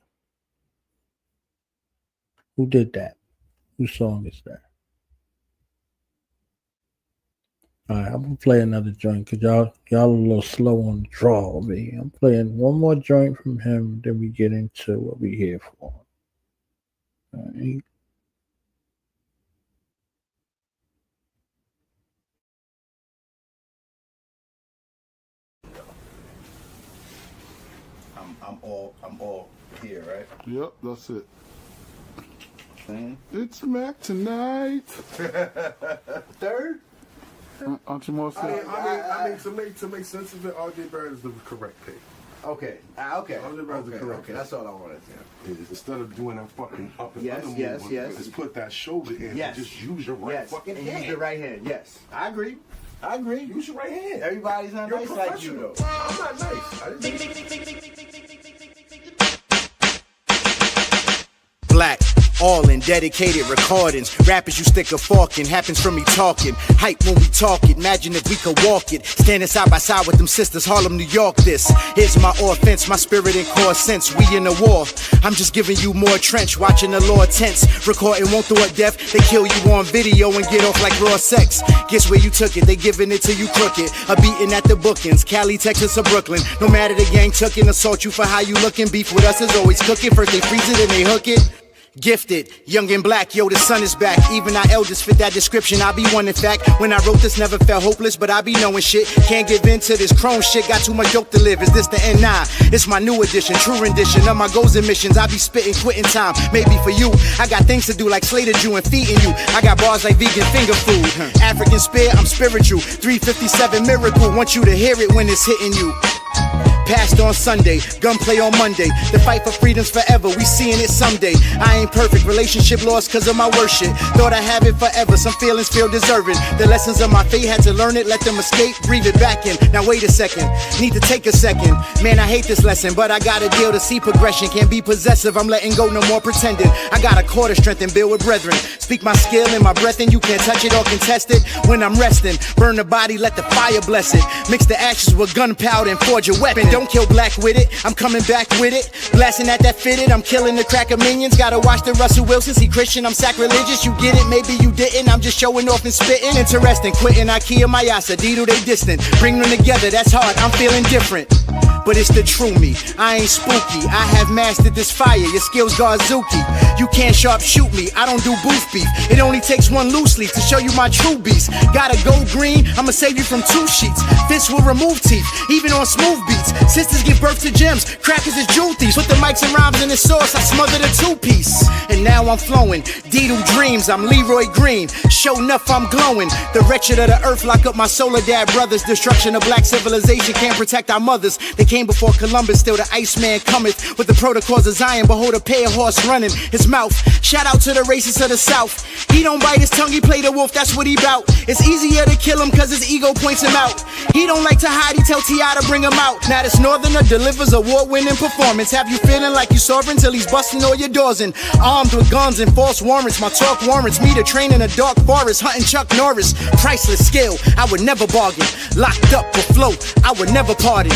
Who did that? Whose song is that? All right, I'm gonna play another joint because y'all a little slow on the draw, man. I'm playing one more joint from him, then we get into what we here for. All right. I'm all here, right? Yep, that's it. Man. It's Mac tonight. Third? Aren't you more serious? I mean, to make sense of it, RJ Barrett is the correct pick. Okay. Okay. RJ Barrett's the correct pick. That's all I wanted to say. Instead of doing that fucking up and under yes. just put that shoulder in and just use your right fucking hand. Use your right hand. Yes, I agree. Use your right hand. Everybody's not nice like you, though. I'm not nice. Black, all in dedicated recordings. Rappers you stick a fork in, happens from me talking. Hype when we talk it, imagine if we could walk it. Standing side by side with them sisters, Harlem, New York this. Here's my offense, my spirit and core sense. We in the war, I'm just giving you more trench. Watching the Lord tense, recording won't throw a death. They kill you on video and get off like raw sex. Guess where you took it, they giving it to you crooked. A beating at the bookings, Cali, Texas or Brooklyn. No matter the gang took it, assault you for how you looking. Beef with us is always cooking, first they freeze it and they hook it. Gifted, young and black, yo, the sun is back. Even our elders fit that description. I be one, in fact. When I wrote this, never felt hopeless, but I be knowing shit. Can't give in to this crone shit, got too much dope to live. Is this the end? Nah, it's my new edition, true rendition of my goals and missions. I be spitting, quitting time. Maybe for you, I got things to do like Slater Jew and feeding you. I got bars like vegan finger food. African spear, I'm spiritual. 357 miracle, want you to hear it when it's hitting you. Passed on Sunday, gunplay on Monday. The fight for freedom's forever, we seeing it someday. I ain't perfect, relationship lost cause of my worship. Thought I have it forever, some feelings feel deserving. The lessons of my fate, had to learn it, let them escape, breathe it back in. Now wait a second, need to take a second. Man, I hate this lesson, but I got a deal to see progression. Can't be possessive, I'm letting go, no more pretending. I got a core to strengthen, build with brethren. Speak my skill and my breath and you can't touch it or contest it. When I'm resting, burn the body, let the fire bless it. Mix the ashes with gunpowder and forge a weapon. Don't kill black with it, I'm coming back with it. Blasting at that fitted, I'm killing the cracker minions. Gotta watch the Russell Wilsons, he Christian, I'm sacrilegious. You get it, maybe you didn't, I'm just showing off and spitting. Interesting, quitting Ikea, Mayasa, Dido, they distant. Bring them together, that's hard, I'm feeling different. But it's the true me, I ain't spooky. I have mastered this fire, your skills Garzuki. You can't sharp shoot me, I don't do booth beef. It only takes one loose leaf to show you my true beast. Gotta go green, I'ma save you from 2 sheets. Fists will remove teeth, even on smooth beats. Sisters give birth to gems, crackers is jewel thieves. Put the mics and rhymes in the sauce, I smother the 2-piece. And now I'm flowing, Dido dreams, I'm Leroy Green. Show enough, I'm glowing. The wretched of the earth lock up my solar dad brothers. Destruction of black civilization can't protect our mothers. They came before Columbus, still the Iceman cometh. With the protocols of Zion, behold a pale horse running his mouth. Shout out to the racists of the South. He don't bite his tongue, he play the wolf, that's what he bout. It's easier to kill him cause his ego points him out. He don't like to hide, he tell T.I. to bring him out. Now this northerner delivers award-winning performance. Have you feeling like you sovereign till he's busting all your doors in. Armed with guns and false warrants, my talk warrants me to train in a dark forest, hunting Chuck Norris. Priceless skill, I would never bargain. Locked up for float, I would never pardon.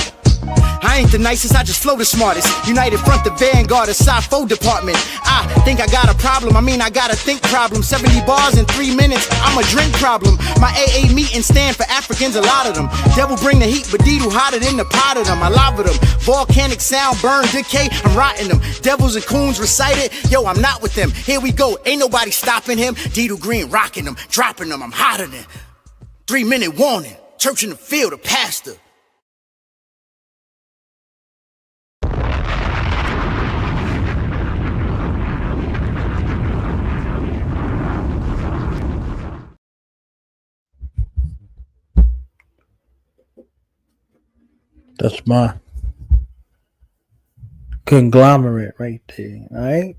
I ain't the nicest, I just flow the smartest. United front, the vanguard, a CIPHO department. I think I got a problem, I got a think problem. 70 bars in 3 minutes, I'm a drink problem. My AA meetings stand for Africans, a lot of them. Devil bring the heat, but Didu hotter than the pot of them. I lava them, volcanic sound, burn, decay, I'm rotting them. Devils and coons recited, yo, I'm not with them. Here we go, ain't nobody stopping him. Didu Green rocking them, dropping them, I'm hotter than 3-minute warning, church in the field, a pastor. That's my conglomerate right there, all right?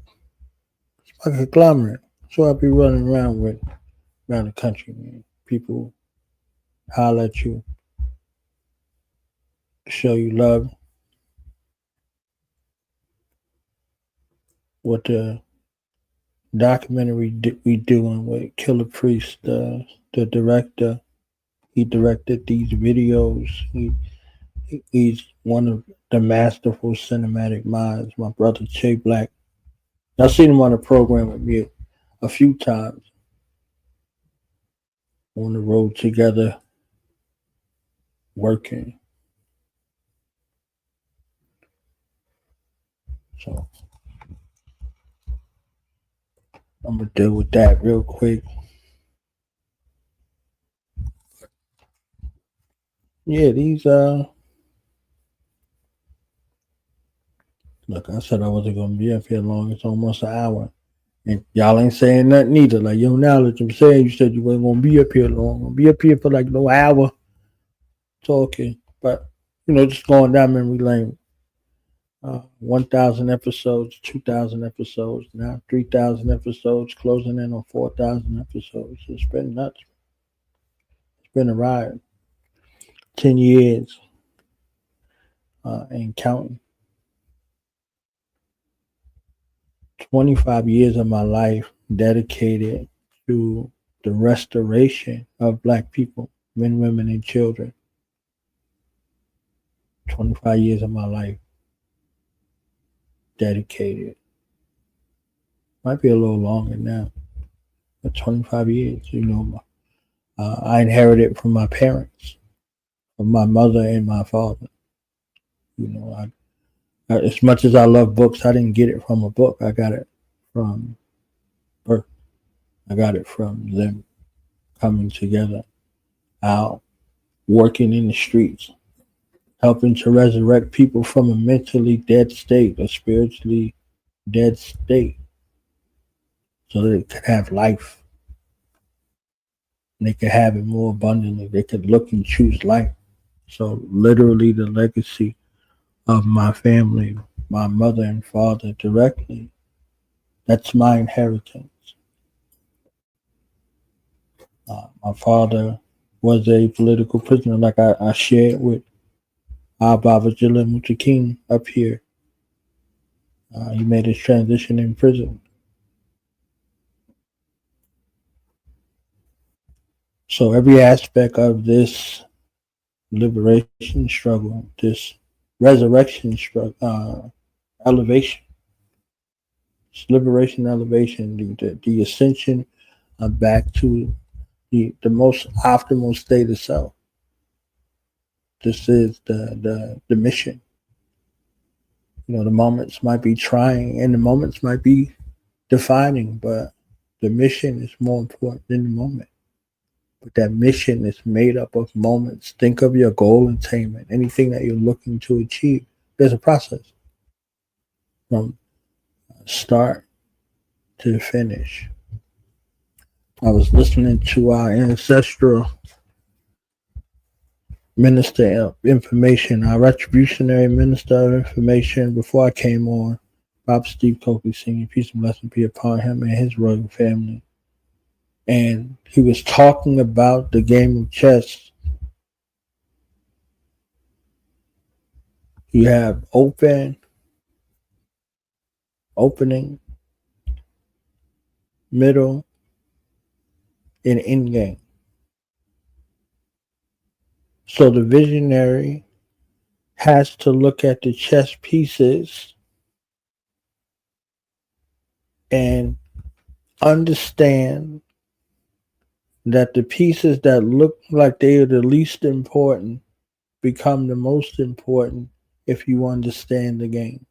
It's my conglomerate. So I'll be running around with around the country, man. People holler at you, show you love. What the documentary we doing with Killah Priest, the director, he directed these videos. He's one of the masterful cinematic minds. My brother Che Black. I've seen him on the program with me a few times. On the road together, working. So I'm gonna deal with that real quick. Yeah, these look, I said I wasn't gonna be up here long. It's almost an hour. And y'all ain't saying nothing either. Like, yo, knowledge, I'm saying you said you wasn't gonna be up here long. I'm gonna be up here for like no hour talking. But just going down memory lane. 1,000 episodes, 2,000 episodes, now 3,000 episodes, closing in on 4,000 episodes. It's been nuts. It's been a ride. 10 years and counting. 25 years of my life dedicated to the restoration of Black people, men, women, and children. 25 years of my life dedicated. Might be a little longer now, but 25 years, I inherited from my parents, from my mother and my father. As much as I love books, I didn't get it from a book. I got it from birth. I got it from them coming together, out working in the streets, helping to resurrect people from a mentally dead state, a spiritually dead state, so that they could have life. And they could have it more abundantly. They could look and choose life. So literally the legacy of my family, my mother and father directly, that's my inheritance. My father was a political prisoner, like I shared with Baba Jalil King up here. He made his transition in prison. So every aspect of this liberation struggle, this resurrection struggle, elevation, this liberation, elevation, the ascension back to the most optimal state of self. This is the mission. The moments might be trying and the moments might be defining, but the mission is more important than the moment. But that mission is made up of moments. Think of your goal attainment, anything that you're looking to achieve. There's a process from start to finish. I was listening to our ancestral Minister of Information, our retributionary Minister of Information, before I came on, Bob Steve Coakley Sr., peace and blessing be upon him and his royal family. And he was talking about the game of chess. You have opening, middle, and end game. So the visionary has to look at the chess pieces and understand that the pieces that look like they are the least important become the most important if you understand the game.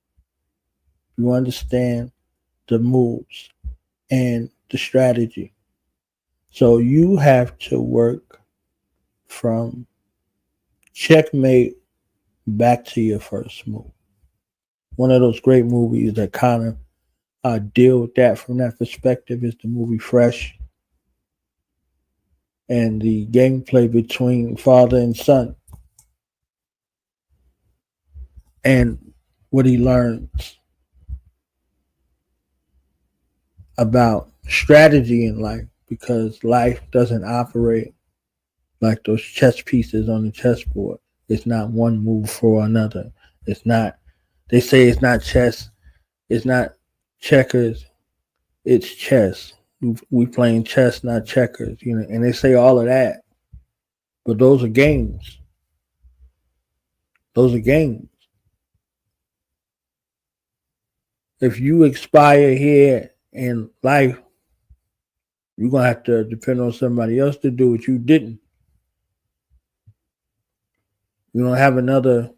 You understand the moves and the strategy. So you have to work from checkmate back to your first move. One of those great movies that kind of deal with that from that perspective is the movie Fresh, and the gameplay between father and son, and what he learns about strategy in life, because life doesn't operate like those chess pieces on the chessboard. It's not one move for another. It's not, they say it's not chess, it's not checkers, it's chess. We playing chess, not checkers, you know, and they say all of that. But those are games. Those are games. If you expire here in life, you're gonna have to depend on somebody else to do what you didn't. You don't have another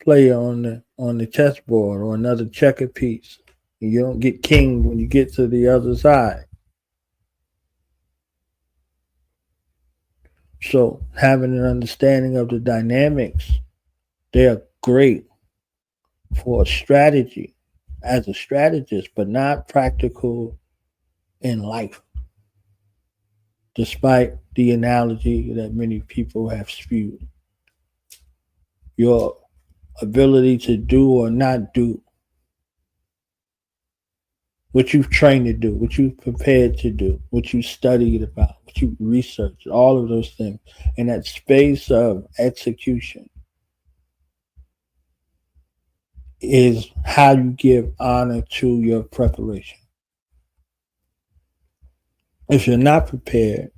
player on the chessboard or another checker piece. You don't get king when you get to the other side. So having an understanding of the dynamics, they are great for a strategy as a strategist, but not practical in life, despite the analogy that many people have spewed. Your ability to do or not do what you've trained to do, what you've prepared to do, what you studied about, what you researched, all of those things. In that space of execution is how you give honor to your preparation. If you're not prepared,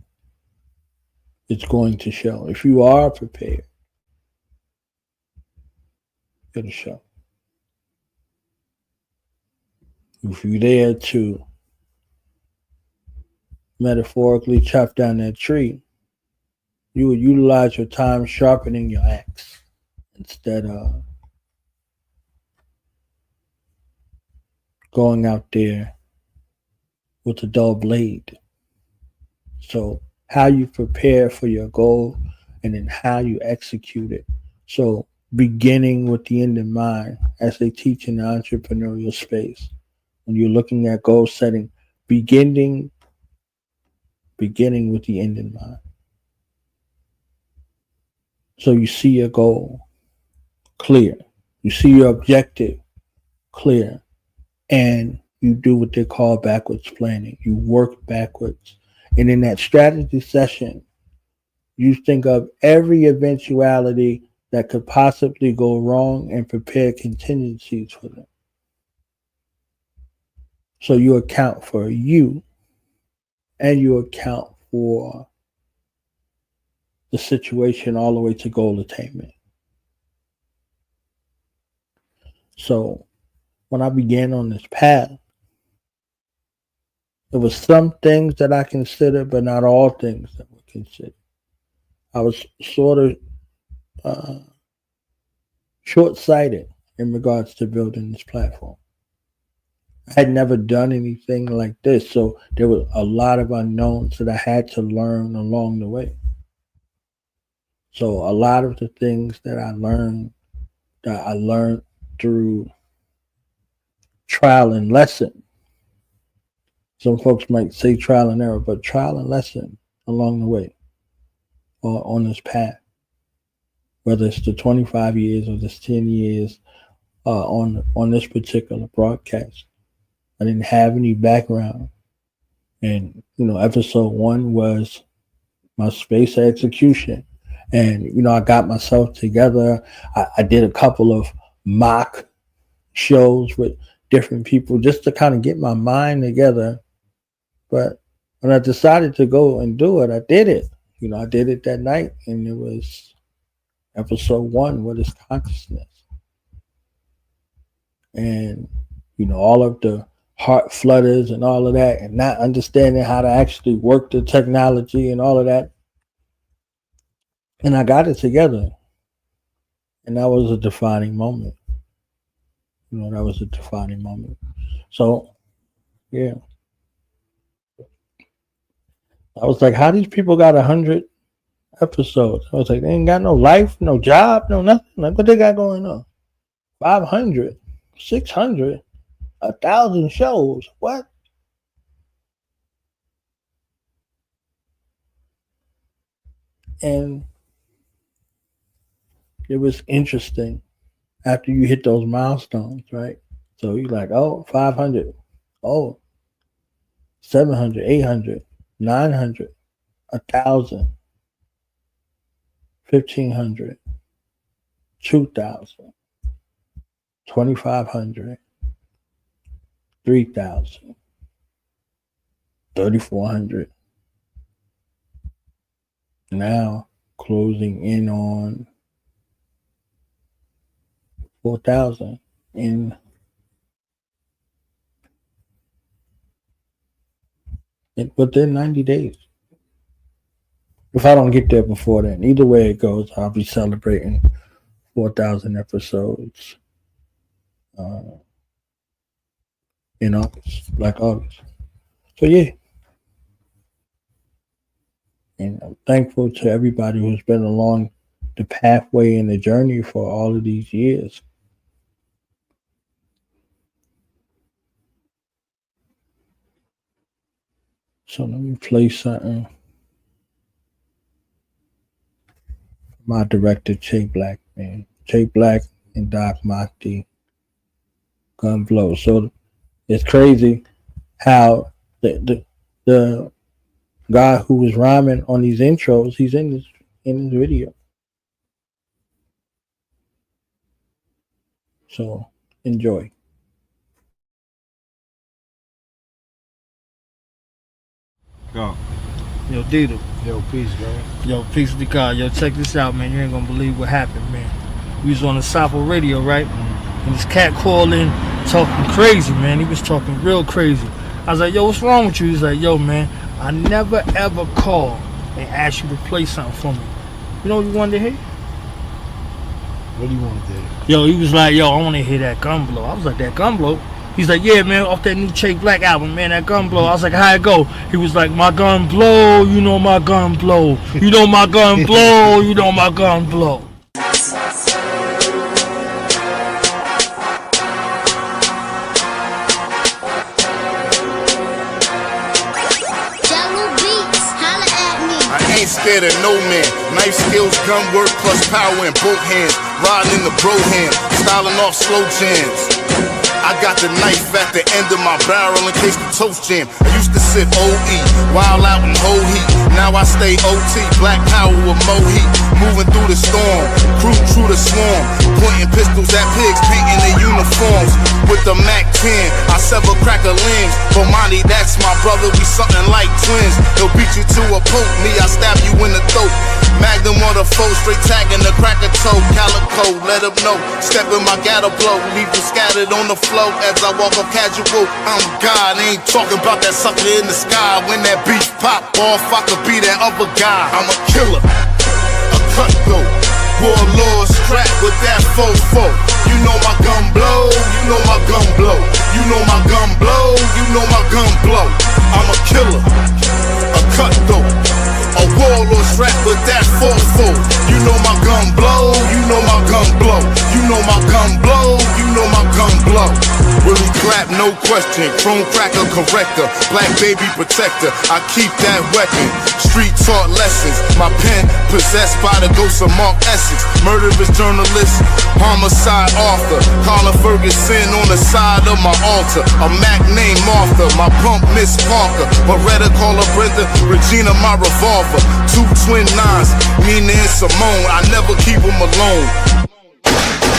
it's going to show. If you are prepared, it'll show. If you're there to metaphorically chop down that tree, you would utilize your time sharpening your axe instead of going out there with a dull blade. So how you prepare for your goal and then how you execute it. So beginning with the end in mind, as they teach in the entrepreneurial space. When you're looking at goal setting, beginning with the end in mind. So you see your goal clear. You see your objective clear. And you do what they call backwards planning. You work backwards. And in that strategy session, you think of every eventuality that could possibly go wrong and prepare contingencies for them. So you account for you and you account for the situation all the way to goal attainment. So when I began on this path, there was some things that I considered, but not all things that were considered. I was sort of short-sighted in regards to building this platform. I had never done anything like this, so there were a lot of unknowns that I had to learn along the way. So a lot of the things that I learned through trial and lesson. Some folks might say trial and error, but trial and lesson along the way or on this path, whether it's the 25 years or this 10 years on this particular broadcast. I didn't have any background. And, episode 1 was my space of execution. And, I got myself together. I did a couple of mock shows with different people just to kind of get my mind together. But when I decided to go and do it, I did it. I did it that night, and it was Episode 1, what is consciousness? And, you know, all of the heart flutters and all of that, and not understanding how to actually work the technology and all of that. And I got it together. And that was a defining moment. You know, that was a defining moment. So, yeah. I was like, how these people got 100 episodes? I was like, they ain't got no life, no job, no nothing. Like, what they got going on? 500, 600, 1,000 shows. What? And it was interesting after you hit those milestones, right? So you're like, oh, 500, oh, 700, 800, 900, 1,000, 1,500, 2,000, 2,500, 3,000, 3,400. Now closing in on 4,000 in within 90 days. If I don't get there before then, either way it goes, I'll be celebrating 4,000 episodes in August, Black August. So yeah. And I'm thankful to everybody who's been along the pathway and the journey for all of these years. So let me play something. My director, Jay Black, man. Jay Black and Doc Maki. Gun Blow. So it's crazy how the guy who was rhyming on these intros, he's in this video. So enjoy. Go. Yo, Dito. Yo, peace, man. Yo, peace to God. Yo, check this out, man. You ain't gonna believe what happened, man. We was on the cipher radio, right? And this cat called in talking crazy, man. He was talking real crazy. I was like, yo, what's wrong with you? He's like, yo, man, I never ever call and ask you to play something for me. You know what you wanted to hear? What do you want to hear? Yo, he was like, yo, I want to hear that Gun Blow. I was like, that Gun Blow? He's like, yeah, man, off that new Jay Black album, man, that Gun Blow. I was like, how it go? He was like, my gun blow, you know my gun blow. You know my gun blow, you know my gun blow. Ain't scared of no man. Knife skills, gun work, plus power in both hands. Riding in the bro hand, styling off slow jams. I got the knife at the end of my barrel in case the toast jam. I used to sit OE, wild out in whole heat. Now I stay OT, black power with mo heat. Moving through the storm, crew through the swarm. Pointing pistols at pigs, painting their uniforms. With the Mac 10, I sever cracker limbs. Bomani, that's my brother, we something like twins. He'll beat you to a poke, me, I stab you in the throat. Magnum on the foe, straight tagging the cracker toe. Calico, let him know. Step in my gather blow, leave you scattered on the floor as I walk up casual. I'm God, ain't talking about that sucker in the sky. When that beef pop off, I could be that other guy. I'm a killer, a cutthroat, warlord strapped with that fofo. You know my gun blow, you know my gun blow. You know my gun blow, you know my gun blow. I'm a killer, a cutthroat, a warlord strapped with that fofo. You know my gun blow, you know my gun blow. You know my gun blow, you know my gun blow. Willie clap, no question. Chrome cracker corrector, black baby protector. I keep that weapon. Street taught lessons. My pen possessed by the ghost of Mark Essex. Murderous journalist, homicide author. Colin Ferguson on the side of my altar. A Mac named Martha, my pump Miss Parker. Beretta call her Brenda, Regina my revolver. 2 twin nines, Nina and Simone. I never keep them alone.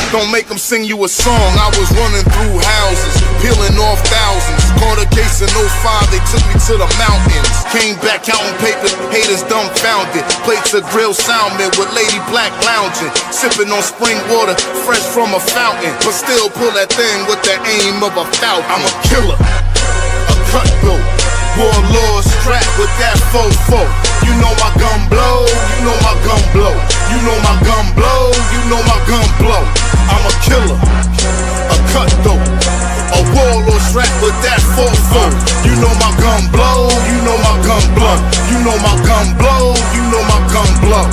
Don't make them sing you a song. I was running through houses, peeling off thousands. Caught a case in 05, they took me to the mountains. Came back counting papers, haters dumbfounded. Plates of grilled salmon with Lady Black lounging. Sipping on spring water, fresh from a fountain. But still pull that thing with the aim of a falcon. I'm a killer, a cutthroat, warlord strapped with that fofo. You know my gun blow, you know my gun blow. You know my gun blow, you know my gun blow. I'm a killer, a cutthroat, a warlord strapped with that fofo. You know my gun blow, you know my gun blow. You know my gun blow, you know my gun blow.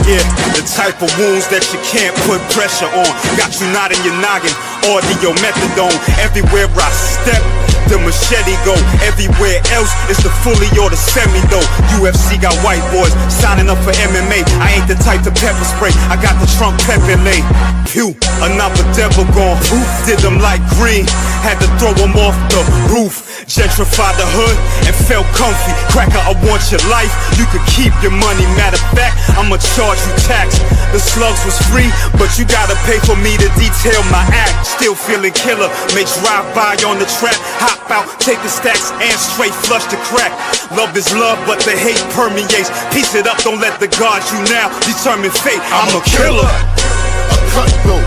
Yeah, the type of wounds that you can't put pressure on. Got you nodding your noggin, audio methadone. Everywhere I step, the machete go. Everywhere else is the fully or the semi though. UFC got white boys signing up for MMA. I ain't the type to pepper spray, I got the trunk pepper lay. Pew, another devil gone. Did them like green, had to throw them off the roof. Gentrified the hood and felt comfy. Cracker, I want your life, you could keep your money. Matter of fact, I'ma charge you tax. The slugs was free, but you gotta pay for me to detail my act. Still feeling killer, make drive-by on the track. Hop out, take the stacks and straight flush the crack. Love is love, but the hate permeates. Piece it up, don't let the guard you now determine fate. I'm a killer, a cutthroat,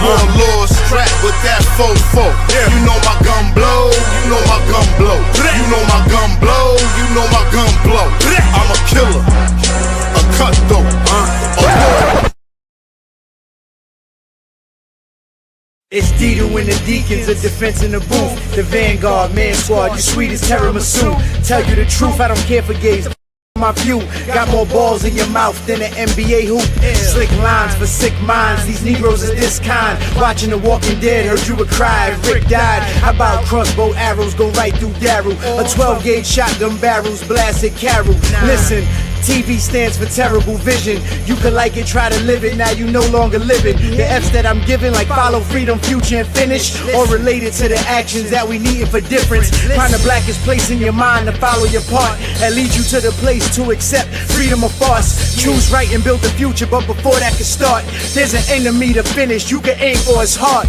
warlord strapped with that fofo. You know my gun blow, you know my gun blow. You know my gun blow, you know my gun blow. I'm a killer, a cutthroat, a warlord. It's Dito and the Deacons, a defense in the booth. The Vanguard, man squad, you sweet as tiramisu. Tell you the truth, I don't care for gays. My view, got more balls in your mouth than an NBA hoop. Slick lines for sick minds, these Negroes are this kind. Watching The Walking Dead, heard you would cry if Rick died. How about crossbow arrows go right through Daryl? A 12-gauge shotgun barrels blasted Carol. Listen, TV stands for terrible vision. You could like it, try to live it, now you no longer living. The F's that I'm giving, like follow freedom, future and finish, or related to the actions that we needing for difference. Find the blackest place in your mind to follow your part, that leads you to the place to accept freedom or farce. Choose right and build the future, but before that can start, there's an enemy to finish. You can aim for his heart.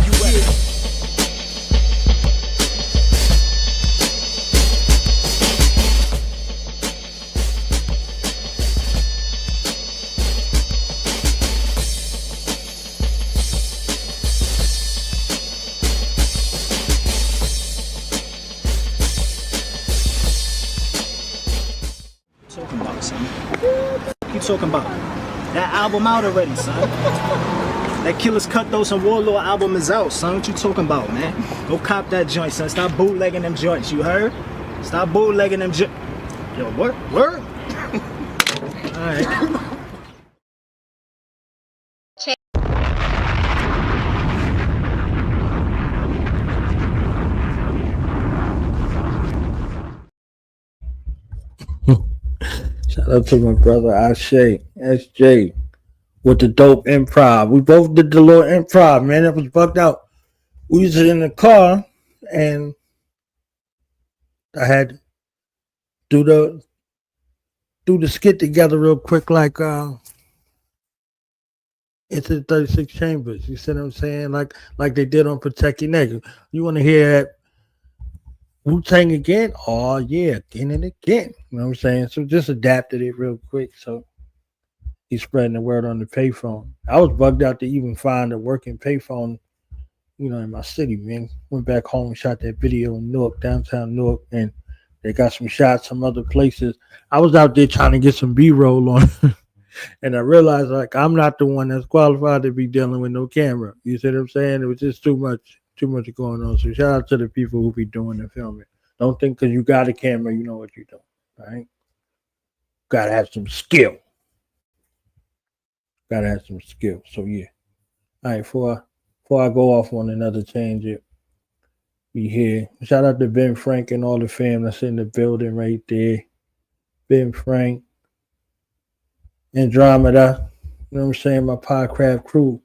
Talking about that album out already, son. That Killah's Cutthroats and Warlord album is out, son. What you talking about, man? Go cop that joint, son. Stop bootlegging them joints, you heard? Stop bootlegging them joints. Yo, what? Word? Alright. Shout out to my brother Ashe, SJ, with the dope improv. We both did the little improv, man. It was bugged out. We was in the car, and I had to do the skit together real quick, like into the 36 chambers. You see what I'm saying? Like they did on Protect Your Neck. You want to hear that Wu-Tang again? Oh yeah, again and again. You know what I'm saying? So just adapted it real quick. So he's spreading the word on the payphone. I was bugged out to even find a working payphone, in my city, man. Went back home and shot that video in Newark, downtown Newark, and they got some shots some other places. I was out there trying to get some B-roll on, and I realized like I'm not the one that's qualified to be dealing with no camera. You see what I'm saying? It was just too much going on. So shout out to the people who be doing the filming. Don't think because you got a camera, you know what you're doing. All right? Gotta have some skill. So yeah. All right, before I go off on another tangent, we here. Shout out to Ben Frank and all the fam that's in the building right there. Ben Frank, Andromeda, you know what I'm saying? My Podcraft crew,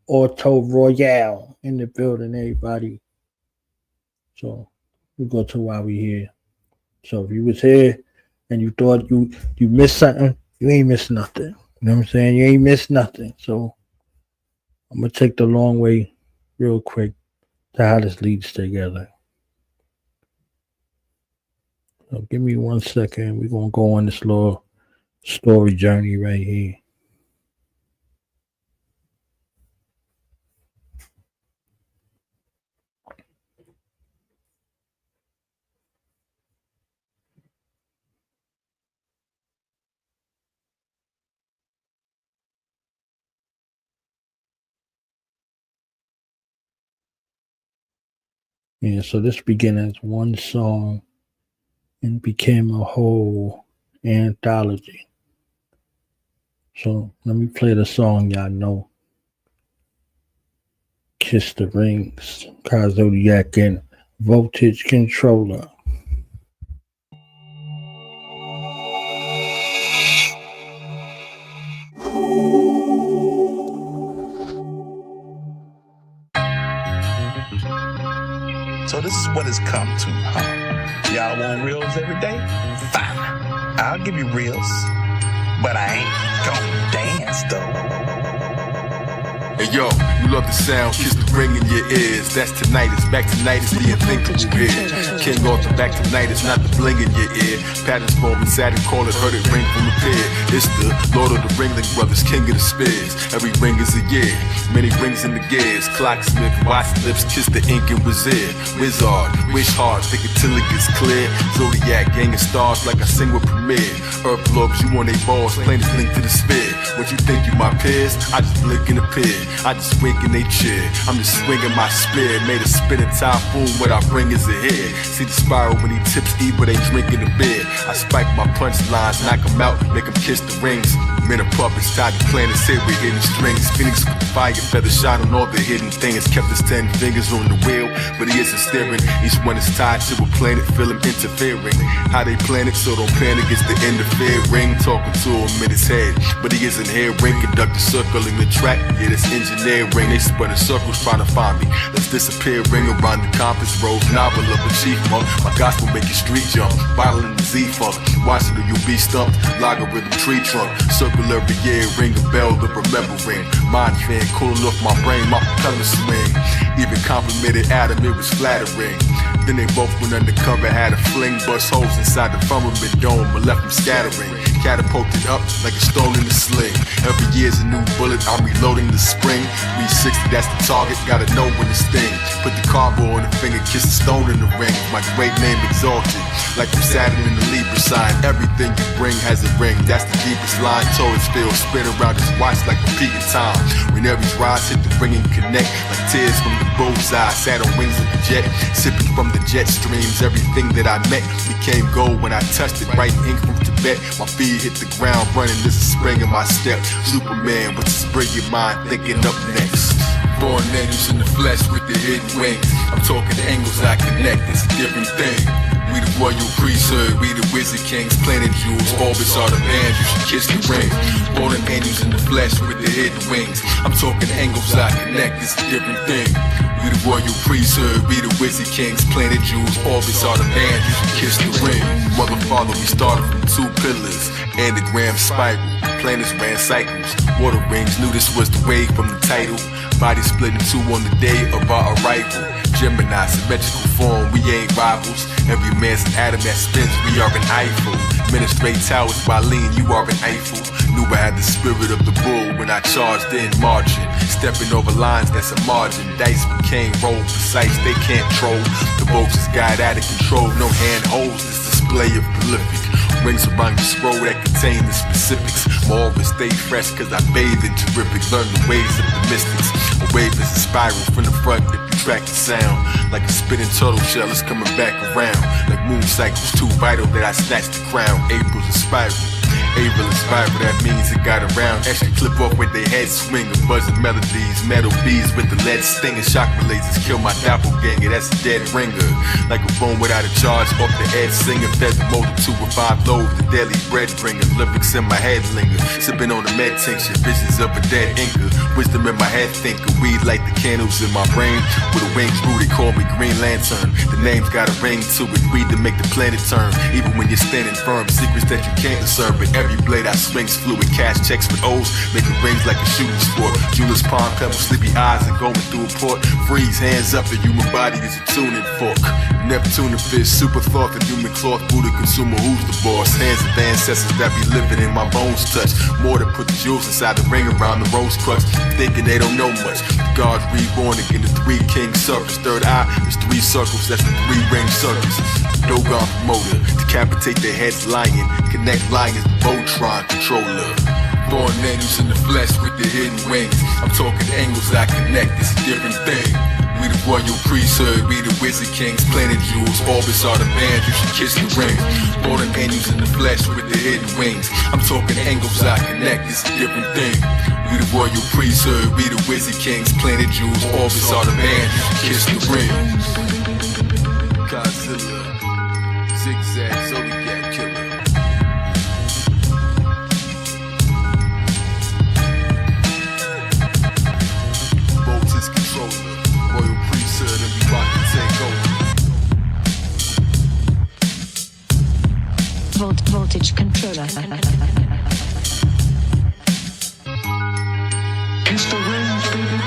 Auto Royale in the building, everybody. So we go to why we here. So if you was here and you thought you missed something, you ain't missed nothing. You know what I'm saying? You ain't missed nothing. So I'm gonna take the long way real quick to how this leads together. So give me 1 second. We're going to go on this little story journey right here. Yeah, so this began as one song and became a whole anthology. So let me play the song y'all know. Kiss the Rings, Ka Zodiak and Voltage Controller. So this is what it's come to, huh? Y'all want reels every day? Fine. I'll give you reels. But I ain't gon' dance though. Hey yo, you love the sound, kiss the ring in your ears. That's tinnitus, back tonight is the unthinkable here. King Arthur, back tonight is not the bling in your ear. Patterns forming, Saturn call it, heard it ring from the pier. It's the Lord of the Ringling Brothers, king of the spears. Every ring is a year, many rings in the gears. Clocksmith, watch lips, kiss the ink and wizard. Wizard, wish hard, think it till it gets clear. Zodiac, gang of stars like I sing with Premiere. Earth lobes, you on they balls, planets linked to the sphere. What you think you my peers? I just blink and appear. I just wink in they chair. I'm just swinging my spear. Made a spinning typhoon. What I bring is a head. See the spiral when he tips E, but they drinking the beer. I spike my punchlines, knock them out, make them kiss the rings. Men of puppets, tied to planets, say we're hitting strings. Phoenix with the fire, feather shot on all the hidden things. Kept his 10 fingers on the wheel, but he isn't steering. Each one is tied to a planet, feel him interfering. How they plan it, so don't panic, it's the interfering. Talking to him in his head, but he isn't here. Ring conductor circling the track, yeah, that's engineering. They spun in circles trying to find me. Let's disappear, ring around the compass, rose novel of a chief monk. My gospel make you street jump, bottling the Z-funk. Watching the UB stumped, logarithm tree trunk. Circle every year, ring a bell to remembering. Mind fan, cooling off my brain, my color swing. Even complimented Adam, it was flattering. Then they both went undercover, had a fling, bust holes inside the firmament dome, but left them scattering. Catapulted up like a stone in a sling. Every year's a new bullet, I'm reloading the spring. 360, that's the target, gotta know when to sting. Put the cardboard on the finger, kiss the stone in the ring. My great name exalted, like I'm Saturn in the Libra sign. Everything you bring has a ring, that's the deepest line. Towards field, spin around his watch like a peak in time. When every rise hit the ring and connect, like tears from the bullseye. Sat on wings of the jet, sipping from the jet streams. Everything that I met became gold when I touched it. Right ink from Tibet, my feet hit the ground running. This is spring in my step. Superman with the spring your mind, thinking up next. Born angels in the flesh with the hidden wings. I'm talking angles I connect, it's a different thing. We the royal priesthood, we the wizard kings, planet jewels, orbits are the bands, you should kiss the ring. Born angels in the flesh with the hidden wings. I'm talking angles I connect, it's a different thing. We the royal priesthood, we the wizard kings, planet jewels, orbits are the bands, you should kiss the ring. Mother, father, we started from 2 pillars, anagram spiral, planets ran cycles. Water rings, knew this was the wave from the title. Body split in 2 on the day of our arrival. Gemini, symmetrical form, we ain't rivals. Every man's an atom that spins, we are an Eiffel. Ministrate towers by lean, you are an Eiffel. Knew I had the spirit of the bull when I charged in marching. Stepping over lines, that's a margin. Dice became roll precise, they can't troll. The boats is guide out of control, no handholds, this display of prolific. Rings around the scroll that contain the specifics. More of it stay fresh cause I bathe in terrific. Learn the ways of the mystics. A wave is a spiral from the front if you track the sound. Like a spinning turtle shell is coming back around. Like moon cycles too vital that I snatch the crown. April's a spiral. April is viral, that means it got around. Extra clip off with their head swing of buzzing melodies. Metal bees with the lead stinging. Shock lasers kill my doppelganger, that's a dead ringer. Like a phone without a charge, off the edge singing. Fed the multitude with 5 loaves, the daily bread bringer. Lyrics in my head linger, sipping on the med tincture. Visions of a dead inca, wisdom in my head thinker. Weed like the candles in my brain. With a wings grew, they call me Green Lantern. The name's got a ring to it, read to make the planet turn. Even when you're standing firm, secrets that you can't discern. But every blade I swing's fluid. Cash checks with O's, making rings like a shooting sport. Jewelers, palm pebbles, sleepy eyes, and going through a port. Freeze, hands up, the human body is a tuning fork. Neptune and fish, super thought, the human cloth, Buddha consumer, who's the boss? Hands of ancestors that be living in my bones touch. More to put the jewels inside the ring around the rose crux. Thinking they don't know much. God's reborn again, the three king circles. Third eye is three circles, that's the three ring circles. Dogon promoter, decapitate their heads lying. Connect lions, the Voltron controller. Born angels in the flesh with the hidden wings. I'm talking angles I connect, it's a different thing. We the royal priesthood, we the wizard kings, planet jewels, orbits are the band, you should kiss the ring. Born angels in the flesh with the hidden wings. I'm talking angles I connect, it's a different thing. We the royal priesthood, we the wizard kings, planet jewels, orbits are the band, you should kiss the ring. Godzilla, zigzag, Zodiac killer. Voltage controller, royal priesthood, and we about to take over. Voltage controller. Kiss the rings, baby.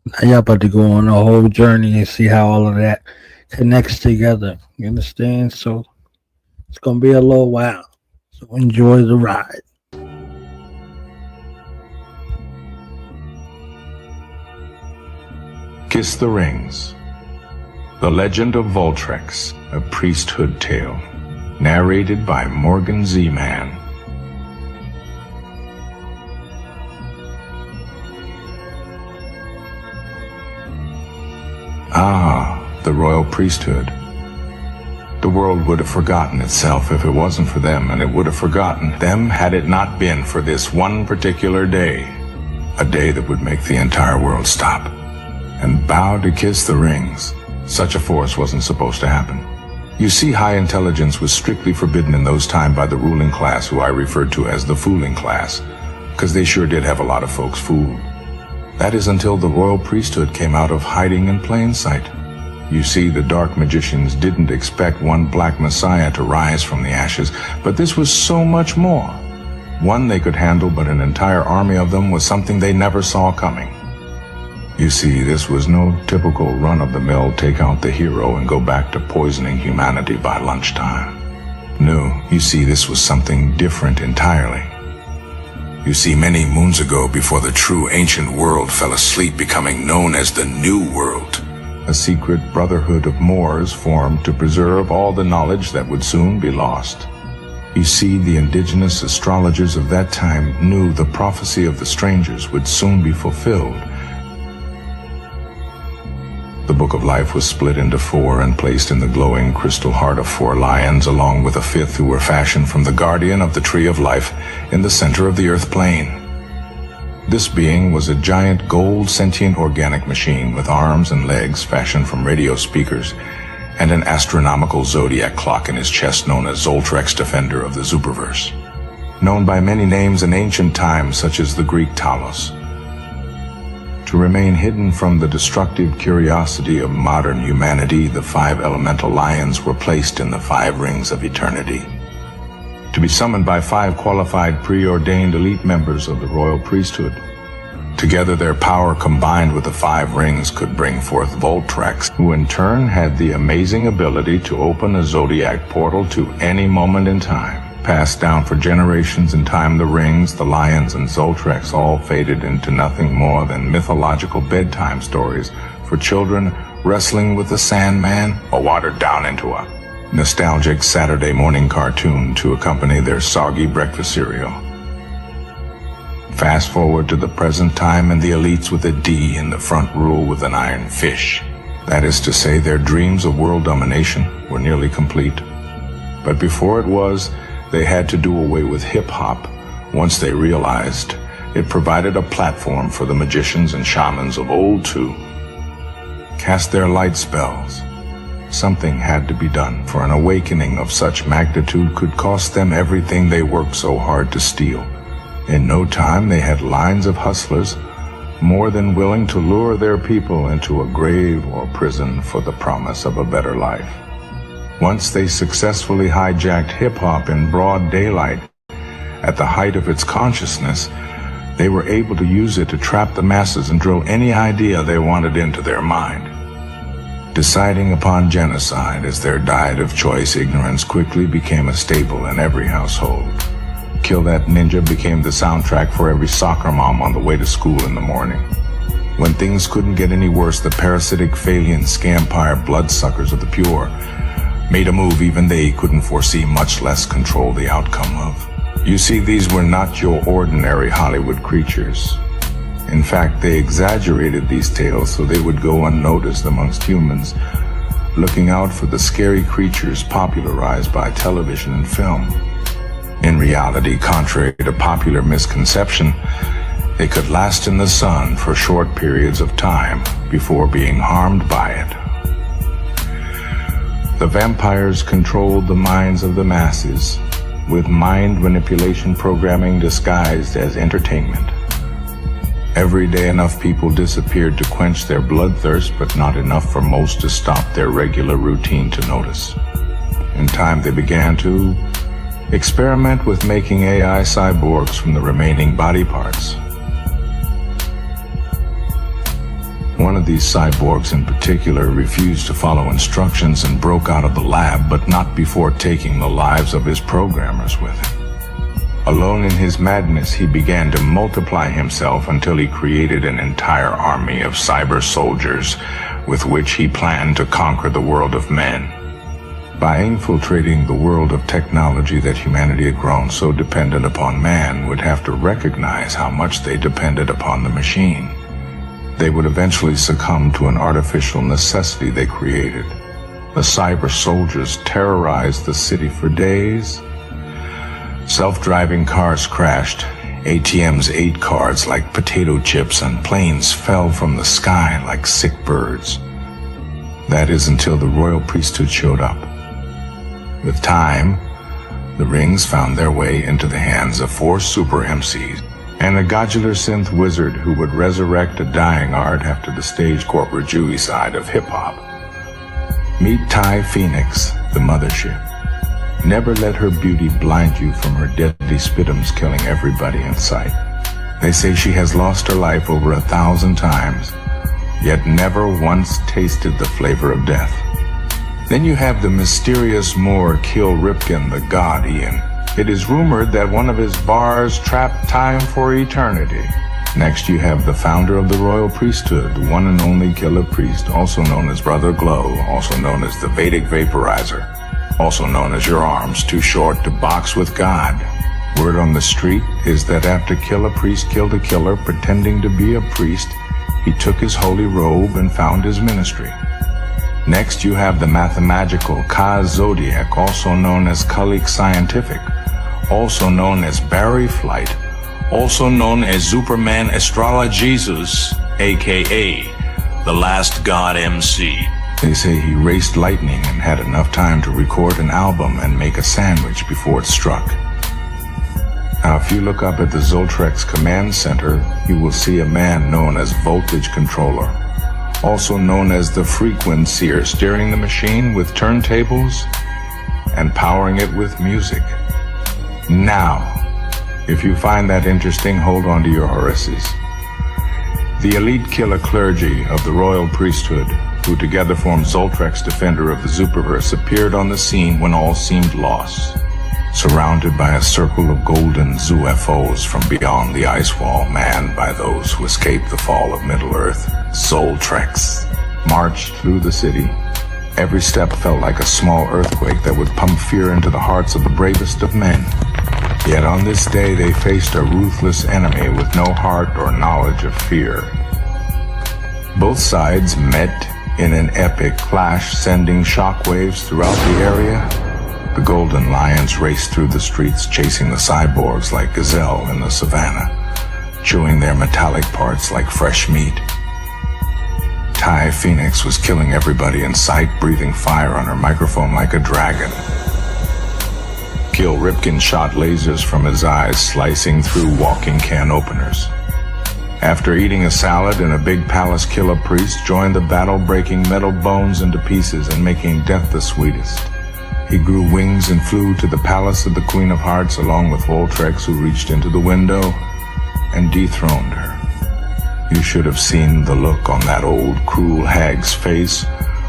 Now y'all about to go on a whole journey and see how all of that connects together. You understand? So it's gonna be a little while. So enjoy the ride. Kiss the Rings. The Legend of Voltrex, a priesthood tale. Narrated by Morgan Z-Man. Ah, the royal priesthood. The world would have forgotten itself if it wasn't for them, and it would have forgotten them had it not been for this one particular day. A day that would make the entire world stop and bow to kiss the rings. Such a force wasn't supposed to happen. You see, high intelligence was strictly forbidden in those times by the ruling class, who I referred to as the fooling class, because they sure did have a lot of folks fooled. That is until the royal priesthood came out of hiding in plain sight. You see, the dark magicians didn't expect one black messiah to rise from the ashes, but this was so much more. One they could handle, but an entire army of them was something they never saw coming. You see, this was no typical run-of-the-mill take out the hero and go back to poisoning humanity by lunchtime. No, you see, this was something different entirely. You see, many moons ago, before the true ancient world fell asleep, becoming known as the New World, a secret brotherhood of Moors formed to preserve all the knowledge that would soon be lost. You see, the indigenous astrologers of that time knew the prophecy of the strangers would soon be fulfilled. The Book of Life was split into 4 and placed in the glowing crystal heart of 4 lions, along with a 5th who were fashioned from the guardian of the Tree of Life in the center of the earth plane. This being was a giant gold sentient organic machine with arms and legs fashioned from radio speakers and an astronomical zodiac clock in his chest known as Zoltrex, defender of the ZuperVerse. Known by many names in ancient times, such as the Greek Talos. To remain hidden from the destructive curiosity of modern humanity, the 5 elemental lions were placed in the 5 rings of eternity. To be summoned by 5 qualified preordained elite members of the royal priesthood. Together their power combined with the 5 rings could bring forth Voltrex, who in turn had the amazing ability to open a zodiac portal to any moment in time. Passed down for generations in time, the rings, the lions, and Zoltrex all faded into nothing more than mythological bedtime stories for children wrestling with the Sandman, or watered down into a nostalgic Saturday morning cartoon to accompany their soggy breakfast cereal. Fast forward to the present time, and the elites with a D in the front rule with an iron fist. That is to say, their dreams of world domination were nearly complete. But before it was, they had to do away with hip-hop once they realized It provided a platform for the magicians and shamans of old to cast their light spells. Something had to be done, for an awakening of such magnitude could cost them everything they worked so hard to steal. In no time, they had lines of hustlers more than willing to lure their people into a grave or prison for the promise of a better life. Once they successfully hijacked hip-hop in broad daylight, at the height of its consciousness, they were able to use it to trap the masses and drill any idea they wanted into their mind. Deciding upon genocide as their diet of choice, ignorance quickly became a staple in every household. Kill That Ninja became the soundtrack for every soccer mom on the way to school in the morning. When things couldn't get any worse, the parasitic Phalian scampire bloodsuckers of the pure made a move even they couldn't foresee, much less control the outcome of. You see, these were not your ordinary Hollywood creatures. In fact, they exaggerated these tales so they would go unnoticed amongst humans, looking out for the scary creatures popularized by television and film. In reality, contrary to popular misconception, they could last in the sun for short periods of time before being harmed by it. The vampires controlled the minds of the masses, with mind manipulation programming disguised as entertainment. Every day enough people disappeared to quench their bloodthirst, but not enough for most to stop their regular routine to notice. In time they began to experiment with making AI cyborgs from the remaining body parts. One of these cyborgs in particular refused to follow instructions and broke out of the lab, but not before taking the lives of his programmers with him. Alone in his madness, he began to multiply himself until he created an entire army of cyber soldiers with which he planned to conquer the world of men. By infiltrating the world of technology that humanity had grown so dependent upon, man would have to recognize how much they depended upon the machine. They would eventually succumb to an artificial necessity they created. The cyber soldiers terrorized the city for days. Self-driving cars crashed, ATMs ate cards like potato chips, and planes fell from the sky like sick birds. That is until the royal priesthood showed up. With time, the rings found their way into the hands of 4 super MCs and a godular synth wizard who would resurrect a dying art after the stage corporate Jewy side of hip-hop. Meet Ty Phoenix, the mothership. Never let her beauty blind you from her deadly spitums killing everybody in sight. They say she has lost her life over 1,000 times, yet never once tasted the flavor of death. Then you have the mysterious Moor Kill Ripken, the god Ian. It is rumored that one of his bars trapped time for eternity. Next you have the founder of the royal priesthood, the one and only Killah priest, also known as Brother Glow, also known as the Vedic Vaporizer, also known as your arms too short to box with God. Word on the street is that after Killah priest killed a killer pretending to be a priest, he took his holy robe and found his ministry. Next you have the mathemagical Ka Zodiak, also known as Kulik Scientific, also known as Barry Flight, also known as ZuperMan Astrologesus, aka the Last God MC. They say he raced lightning and had enough time to record an album and make a sandwich before it struck. Now, if you look up at the Zoltrek's command center, you will see a man known as Voltage Controller, also known as the Frequencer, steering the machine with turntables and powering it with music. Now, if you find that interesting, hold on to your horses. The elite Killah clergy of the royal priesthood, who together formed Zoltrek's Defender of the Zuperverse, appeared on the scene when all seemed lost. Surrounded by a circle of golden UFOs from beyond the ice wall, manned by those who escaped the fall of Middle-earth, Zoltreks marched through the city. Every step felt like a small earthquake that would pump fear into the hearts of the bravest of men. Yet on this day they faced a ruthless enemy with no heart or knowledge of fear. Both sides met in an epic clash, sending shockwaves throughout the area. The Golden Lions raced through the streets, chasing the cyborgs like gazelle in the savannah. chewing their metallic parts like fresh meat. Ty Phoenix was killing everybody in sight, breathing fire on her microphone like a dragon. Gil Ripkin shot lasers from his eyes, slicing through walking can openers. After eating a salad in a big palace, Killah priest joined the battle, breaking metal bones into pieces and making death the sweetest. He grew wings and flew to the palace of the Queen of Hearts along with Voltrex, who reached into the window and dethroned her. You should have seen the look on that old cruel hag's face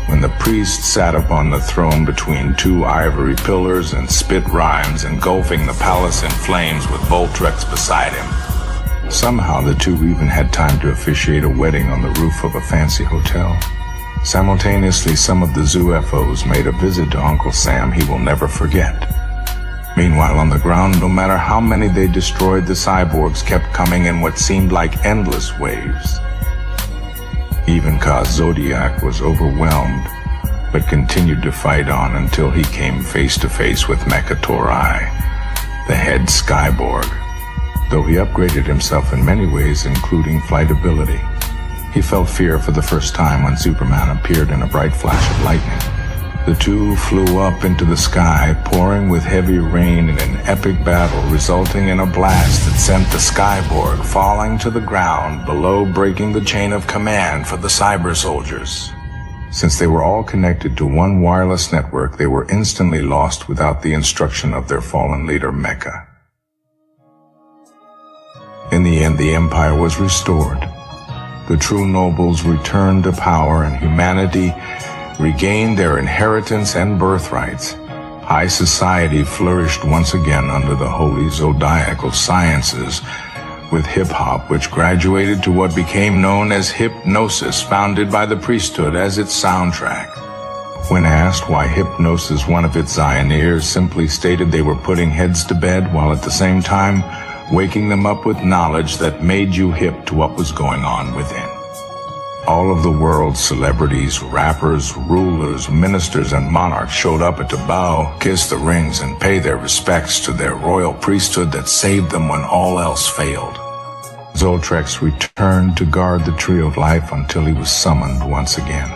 when the priest sat upon the throne between two ivory pillars and spit rhymes, engulfing the palace in flames with Voltrex beside him. Somehow the two even had time to officiate a wedding on the roof of a fancy hotel. Simultaneously, some of the Zoo FOs made a visit to Uncle Sam he will never forget. Meanwhile, on the ground, no matter how many they destroyed, the cyborgs kept coming in what seemed like endless waves. Even Ka Zodiak was overwhelmed, but continued to fight on until he came face to face with Mecha Torai, the head Skyborg. Though he upgraded himself in many ways, including flight ability, he felt fear for the first time when Superman appeared in a bright flash of lightning. The two flew up into the sky, pouring with heavy rain in an epic battle, resulting in a blast that sent the Skyborg falling to the ground below, breaking the chain of command for the cyber soldiers. Since they were all connected to one wireless network, they were instantly lost without the instruction of their fallen leader, Mecha. In the end, the Empire was restored. The true nobles returned to power, and humanity regained their inheritance and birthrights. High society flourished once again under the holy zodiacal sciences, with hip-hop, which graduated to what became known as hypnosis, founded by the priesthood as its soundtrack. When asked why hypnosis, one of its pioneers simply stated they were putting heads to bed while at the same time waking them up with knowledge that made you hip to what was going on within. All of the world's celebrities, rappers, rulers, ministers, and monarchs showed up to bow, kiss the rings, and pay their respects to their royal priesthood that saved them when all else failed. Zoltrex returned to guard the Tree of Life until he was summoned once again.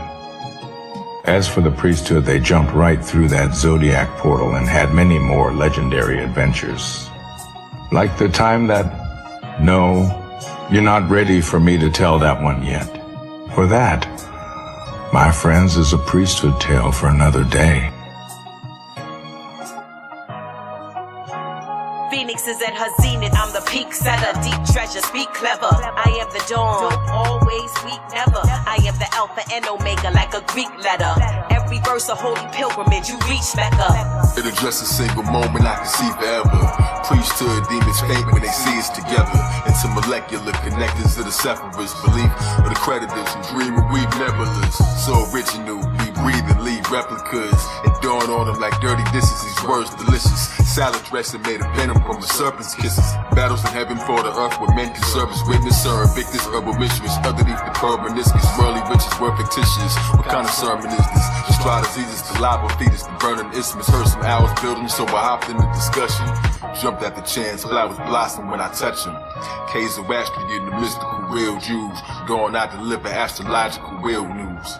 As for the priesthood, they jumped right through that Zodiac portal and had many more legendary adventures. Like the time that... No, you're not ready for me to tell that one yet. For that, my friends, is a priesthood tale for another day. Phoenix is at her zenith, I'm the peak setter, deep treasure, speak clever. I am the dawn, always weak, never. I am the alpha and omega, like a Greek letter. Every verse a holy pilgrimage, you reach Mecca. It addresses a single moment I can see forever. Priesthood, demons faint when they see us together. Into molecular connectors of the separatists, belief of the creditors who dream and weave nebulas. So original, we breathe and leave replicas. And dawn on them like dirty dishes, these words delicious. Salad dressing made of venom from the serpent's kisses. Battles in heaven for the earth where men can serve as witness or victors of a mistress. Underneath the permaniscus, worldly riches were fictitious. What kind of sermon is this? Just try to Jesus, the lava fetus, the burning isthmus. Heard some hours building, so I hopped in the discussion. Jumped at the chance, flowers blossom when I touch them. Ka Zodiak in the mystical real Jews. Going out to deliver astrological real news.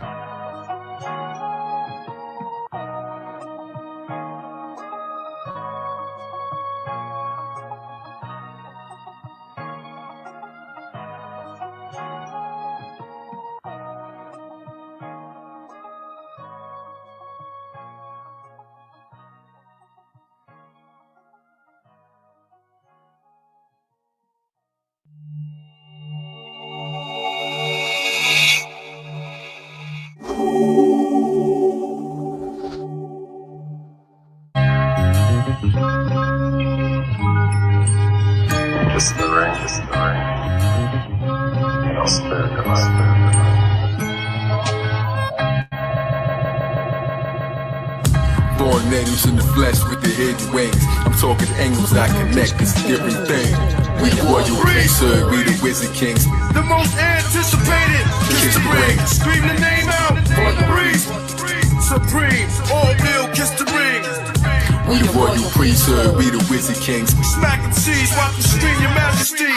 It's the rain, it's the rain. No spirit of life. Born natives in the flesh with their hidden wings. I'm talking angles that connect, it's a different thing. We royal priesthood, we the wizard kings. The most anticipated. Kiss the ring. Scream the name out. For the breeze. Supreme. All will kiss the ring. We the royal priesthood, we the wizard kings. Smacking seas, watch them stream your majesty.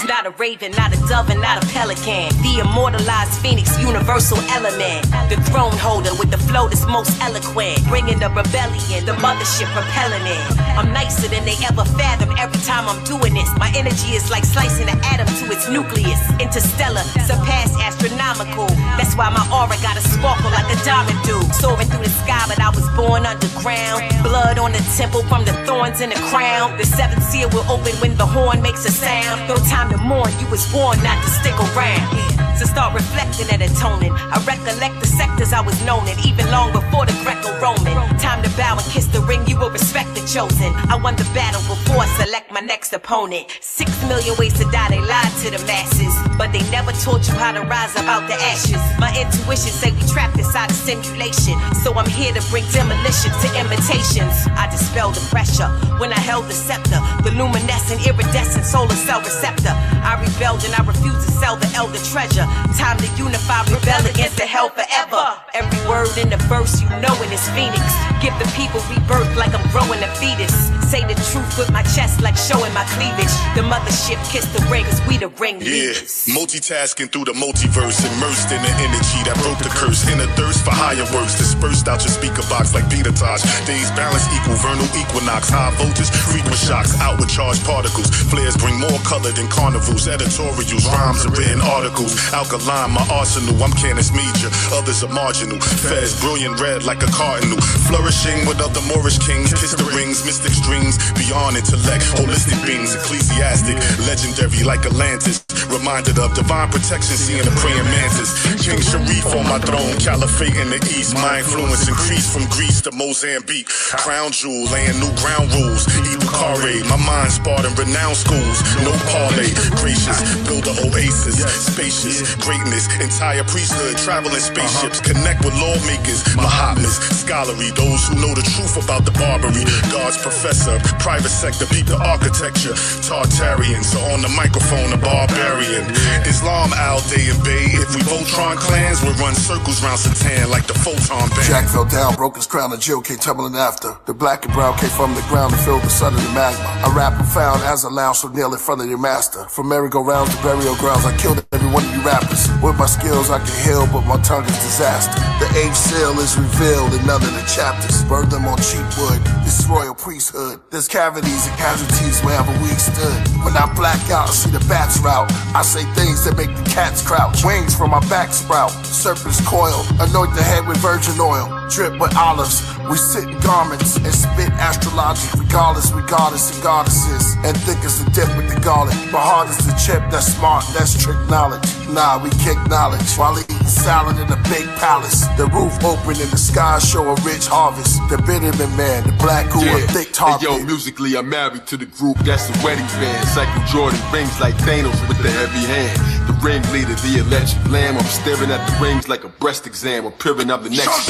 not a raven, not a dove, and not a pelican. The immortalized phoenix, universal element. The throne holder with the flow that's most eloquent. Bringing the rebellion, the mothership propelling it. I'm nicer than they ever fathom every time I'm doing this. My energy is like slicing an atom to its nucleus. Interstellar, surpassed astronomical. That's why my aura got a sparkle like a diamond do. Soaring through the sky, but I was born underground. Blood on the temple from the thorns in the crown. The seventh seal will open when the horn makes a sound. No time to mourn, you was born not to stick around. So start reflecting and atoning. I recollect the sectors I was known in, even long before the Greco-Roman. Time to bow and kiss the ring, you will respect the chosen. I won the battle before I select my next opponent. 6 million ways to die, they lied to the masses, but they never taught you how to rise up out the ashes. My intuition say we trapped inside a simulation, so I'm here to bring demolition to imitations. I dispel the pressure when I held the scepter, the luminescent, iridescent solar cell receptor. I rebelled and I refused to sell the elder treasure. Time to unify, rebel against the hell forever. Every word in the verse you know it is Phoenix. Give the people rebirth like I'm growing a fetus. Say the truth with my chest like showing my cleavage. The mothership kiss the ring, cause we the ring leaders. Multitasking through the multiverse, immersed in the energy that broke the curse. In a thirst for higher works, dispersed out your speaker box like Peter Tosh. Days balance equal vernal equinox. High voltage, frequent shocks, outward charged particles. Flares bring more color than carnivals. Editorials, rhymes, and written articles. Alkaline, my arsenal, I'm Canis Major. Others are marginal. Fez, brilliant red like a cardinal. Flourishing with other Moorish kings. Kiss the rings, mystic strings. Beyond intellect, holistic beings. Ecclesiastic, legendary like Atlantis. Reminded of divine protection, seeing the praying mantis. King Sharif on my throne, caliphate in the east. My influence increased from Greece to Mozambique. Crown jewel, laying new ground rules. Edu Carre, my mind sparred in renowned schools. No parlay, gracious, build a oasis. Spacious, greatness, entire priesthood, traveling spaceships. Connect with lawmakers, Mahatmas, scholarly, those who know the truth about the Barbary. God's professor, private sector, beat the architecture. Tartarians, so on the microphone, a barbarian. Islam, Al, Day and Bay. If we Voltron clans, we'll run circles round Satan like the Photon band. Jack fell down, broke his crown, and Jill came tumbling after. The black and brown came from the ground and filled the sun of the magma. I rap profound as a lounge, so kneel in front of your master. From merry-go-rounds to burial grounds, I killed every one of you rappers. With my skills, I can heal, but my tongue is disaster. The eighth seal is revealed in none of the chapters. Burn them on cheap wood. This is royal priesthood. There's cavities and casualties wherever we stood. When I black out and see the bats route, I say things that make the cats crouch. Wings from my back sprout. Serpent's coil. Anoint the head with virgin oil. Drip with olives. We sit in garments and spit astrologic. Regardless, we goddess and goddesses. And thick as the dip with the garlic. But hard as the chip, that's smart, that's trick knowledge. Nah, we kick knowledge while eating salad in a big palace. The roof open and the sky show a rich harvest. The Bitterman man, the black who a thick target. Hey, yo, musically I'm married to the group, that's the wedding band. Cycle Jordan rings like Thanos with the heavy hand. The ringleader, the electric lamb. I'm staring at the rings like a breast exam. Appearing, I'm the next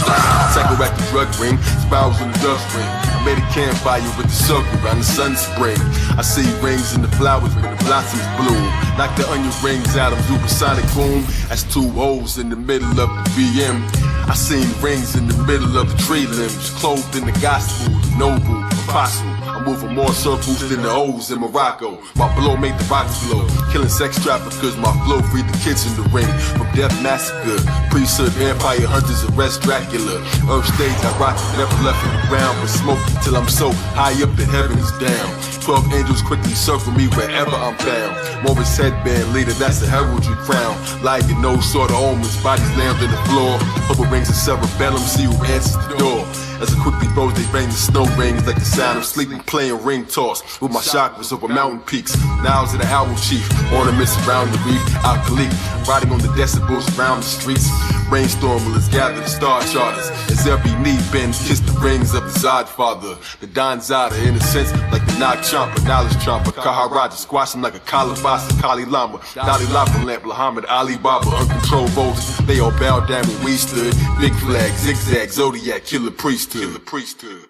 cycle at the drug ring, spirals in the dust ring. I made a campfire with the circle around the sun spring. I see rings in the flowers when the blossoms bloom. Knock the onion rings out of supersonic boom. That's two holes in the middle of the BM. I seen rings in the middle of the tree limbs. Clothed in the gospel, the noble, apostle. I'm moving more circles than the O's in Morocco. My blow made the rocks blow. Killing sex traffickers, my flow freed the kids in the ring. From death massacre, priesthood, vampire hunters, arrest Dracula. Earth stage, I rock, never left in the ground with smoke till I'm so high up that heaven is down. 12 angels quickly circle me wherever I'm found. Morris headband leader, that's a heraldry crown. Like no sort of omens, bodies lammed on the floor. Purple rings of cerebellum, see who answers the door. As it quickly throws, they bang the snow rings like the sound of sleeping, playing ring toss with my chakras over mountain peaks. Now to the owl chief, ornaments around the reef, alkali, riding on the decibels around the streets. Brainstormers gather the star charters as every knee bends, kiss the rings of the Zod father. The Don Zada, in a sense, like the Knock Chomper, knowledge chomper, Kaharaja, squash him like a Kalabasa, Kali Lama, Dalai Lama lamp, Muhammad Ali Baba, uncontrolled voters. They all bowed down when we stood. Big flag, zigzag, Zodiac, killer priesthood. Killer priesthood.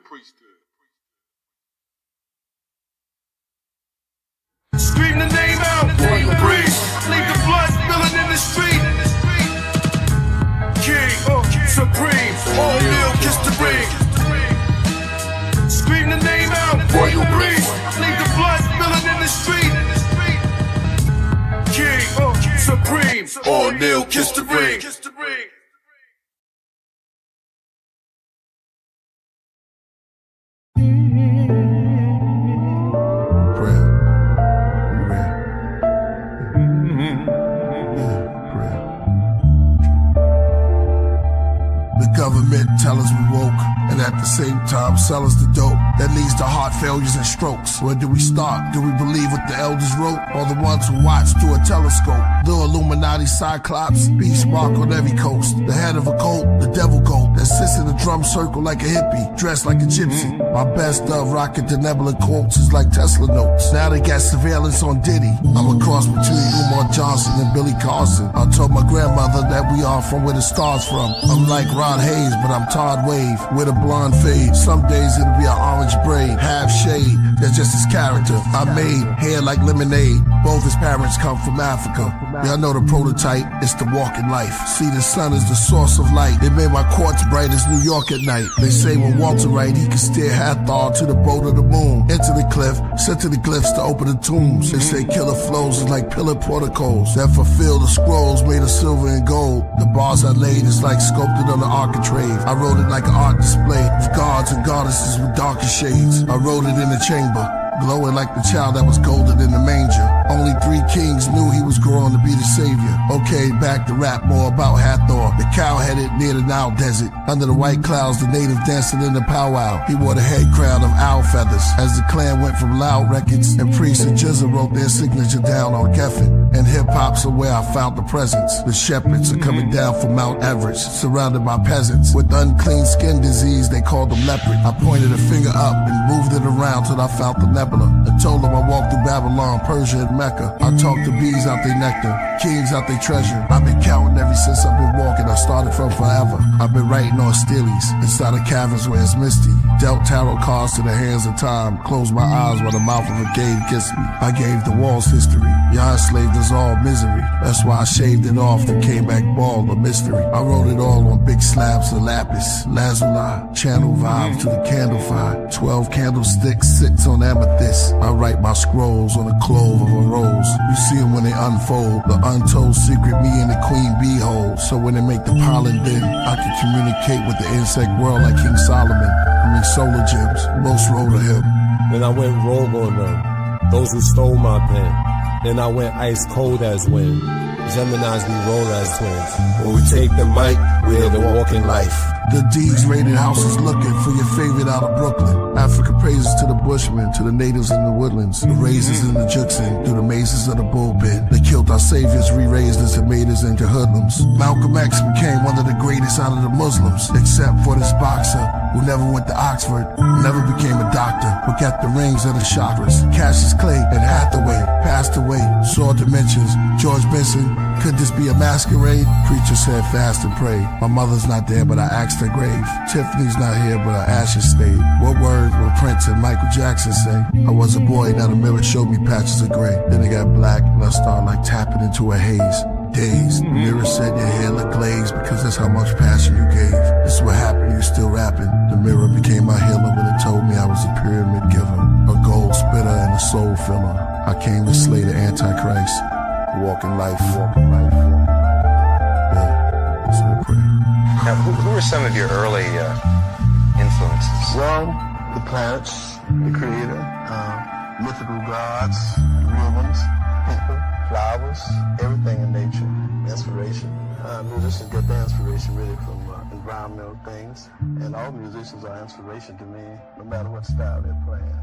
Scream the name out, royal priest. Leave the blood spilling in the street. King, supreme, all kneel, kiss the ring. Scream the name out, royal priest. Leave the blood spilling in the street. All kneel, kiss the ring. The government tell us we woke, and at the same time sell us the dope that leads to heart failures and strokes. Where do we start? Do we believe what the elders wrote, or the ones who watch through a telescope? The Illuminati cyclops, beast mark on every coast. The head of a cult, the devil goat that sits in a drum circle like a hippie, dressed like a gypsy. My best of rocket the nebula quotes is like Tesla notes. Now they got surveillance on Diddy. I'm a cross between Umar Johnson and Billy Carson. I told my grandmother that we are from where the stars from. I'm like Rod Hayes, but I'm Todd Wave with a blonde fade. Some days it'll be an orange braid, half shade. That's just his character. I made hair like lemonade. Both his parents come from Africa. Y'all know the prototype, it's the walking life. See, the sun is the source of light. It made my quartz bright as New York at night. They say when Walter Wright, he could steer Hathor to the boat of the moon. Into the cliff, sent to the glyphs to open the tombs. They say Killah flows is like pillar protocols that fulfill the scrolls made of silver and gold. The bars I laid is like sculpted on the architrave. I wrote it like an art display of gods and goddesses with darker shades. I wrote it in the chamber, glowing like the child that was golden in the manger. Only 3 kings knew he was growing to be the savior. Okay, back to rap more about Hathor, the cow-headed near the Nile desert. Under the white clouds, the native dancing in the powwow. He wore the head crown of owl feathers. As the clan went from loud records, and Priest and Jizza wrote their signature down on Geffen. And hip-hop's are where I found the presence. The shepherds are coming down from Mount Everest, surrounded by peasants. With unclean skin disease, they called them leopard. I pointed a finger up and moved it around till I found the nebula. I told them I walked through Babylon, Persia, and Mecca. I talked to bees out their nectar, kings out their treasure. I've been counting ever since I've been walking. I started from forever. I've been writing on steelies inside of caverns where it's misty. Dealt tarot cards to the hands of time. Closed my eyes while the mouth of a cave kissed me. I gave the walls history. Y'all enslaved us all misery. That's why I shaved it off and came back bald, a mystery. I wrote it all on big slabs of lapis, lazuli, channel vibes to the candle fire. 12 candlesticks, 6 on amethyst. I write my scrolls on the clove of a rose. You see them when they unfold, the untold secret me and the queen bee hold. So when they make the pollen bin, I can communicate with the insect world like King Solomon. I mean solar gems, most roll to him. Then I went rogue on them, those who stole my pen. Then I went ice cold as wind. Geminis, we roll as twins. When we take the mic, we're the walking life. The D's rated houses looking for your favorite out of Brooklyn. Africa praises to the bushmen, to the natives in the woodlands. The razors in the Juxin, through the mazes of the bullpen. They killed our saviors, re-raised us and made us into hoodlums. Malcolm X became one of the greatest out of the Muslims, except for this boxer who never went to Oxford, never became a doctor, but got the rings of the chakras. Cassius Clay and Hathaway passed away, saw dimensions. George Benson, could this be a masquerade? Preacher said fast and pray. My mother's not there, but I asked her grave. Tiffany's not here, but her ashes stayed. What word will Prince and Michael Jackson say? I was a boy, now the mirror showed me patches of gray. Then it got black, and I started like tapping into a haze. Dazed, the mirror said your hair looked glazed because that's how much passion you gave. This is what happened, you still rapping. The mirror became my healer when it told me I was a pyramid giver, a gold spitter and a soul filler. I came to slay the Antichrist, walking life, walking life. Yeah, say a prayer. Now, who were some of your early influences? Well, the planets, the creator, mythical gods, real ones, people, flowers, everything in nature, inspiration. Musicians get their inspiration really from environmental things, and all musicians are inspiration to me, no matter what style they're playing.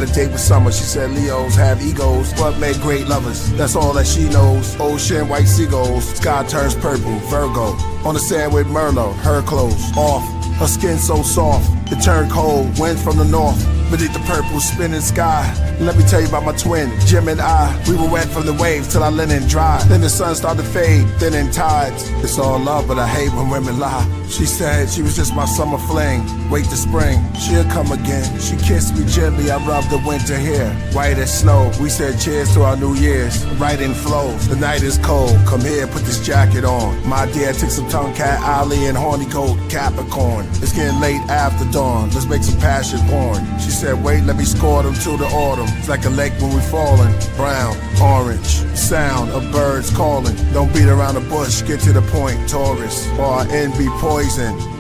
A date with Summer, she said Leos have egos, but make great lovers. That's all that she knows. Ocean, white seagulls, sky turns purple, Virgo. On the sand with Merlot, her clothes off, her skin so soft, it turned cold, wind from the north. beneath the purple spinning sky. Let me tell you about my twin, Jim and I. We were wet from the waves till our linen dried. Then the sun started to fade, thin in tides. It's all love, but I hate when women lie. She said she was just my summer fling. Wait till spring, she'll come again. She kissed me gently, I rubbed the winter hair. White as snow, we said cheers to our New Year's. Right in flows, the night is cold. Come here, put this jacket on. My dear, take some tongue cat, Ollie, and horny coat, Capricorn. It's getting late after dawn, let's make some passion porn. She said, wait, let me score them till the autumn. It's like a lake when we falling. Brown, orange, sound of birds calling. Don't beat around the bush, get to the point, Taurus. Or our envy poison.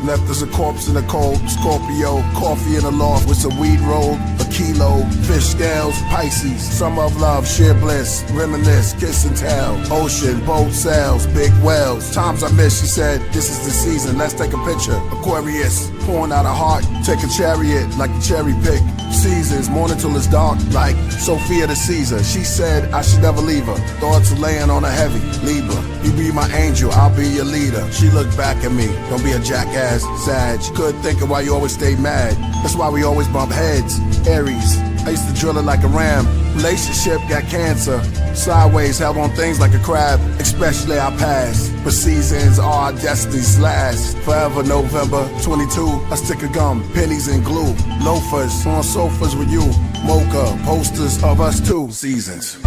Left us a corpse in the cold, Scorpio. Coffee in the loft with some weed rolled. A kilo, fish scales, Pisces. Summer of love, sheer bliss. Reminisce, kiss and tell. Ocean, boat sails, big whales. Times I miss, she said, this is the season, let's take a picture. Aquarius, pouring out a heart. Take a chariot, like the cherry pick. Seasons, morning till it's dark, like Sophia the Caesar. She said I should never leave her. Thoughts are laying on her heavy. Libra, you be my angel, I'll be your leader. She looked back at me, don't be a jackass, Sag. Couldn't think of why you always stay mad. That's why we always bump heads. Aries, I used to drill it like a ram. Relationship got cancer. Sideways, held on things like a crab, especially our past. But seasons are our destiny's last. Forever November 22, I stick a gum, pennies and glue. Loafers on sofas with you. Mocha, posters of us too. Seasons.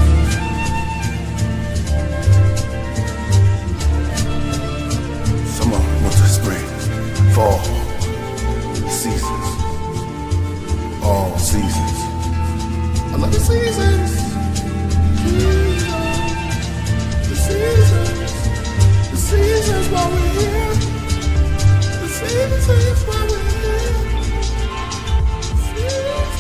Summer, winter, spring, fall. Seasons. All seasons. I love the seasons. The seasons. The seasons while we're here. The seasons while we're here. Seasons.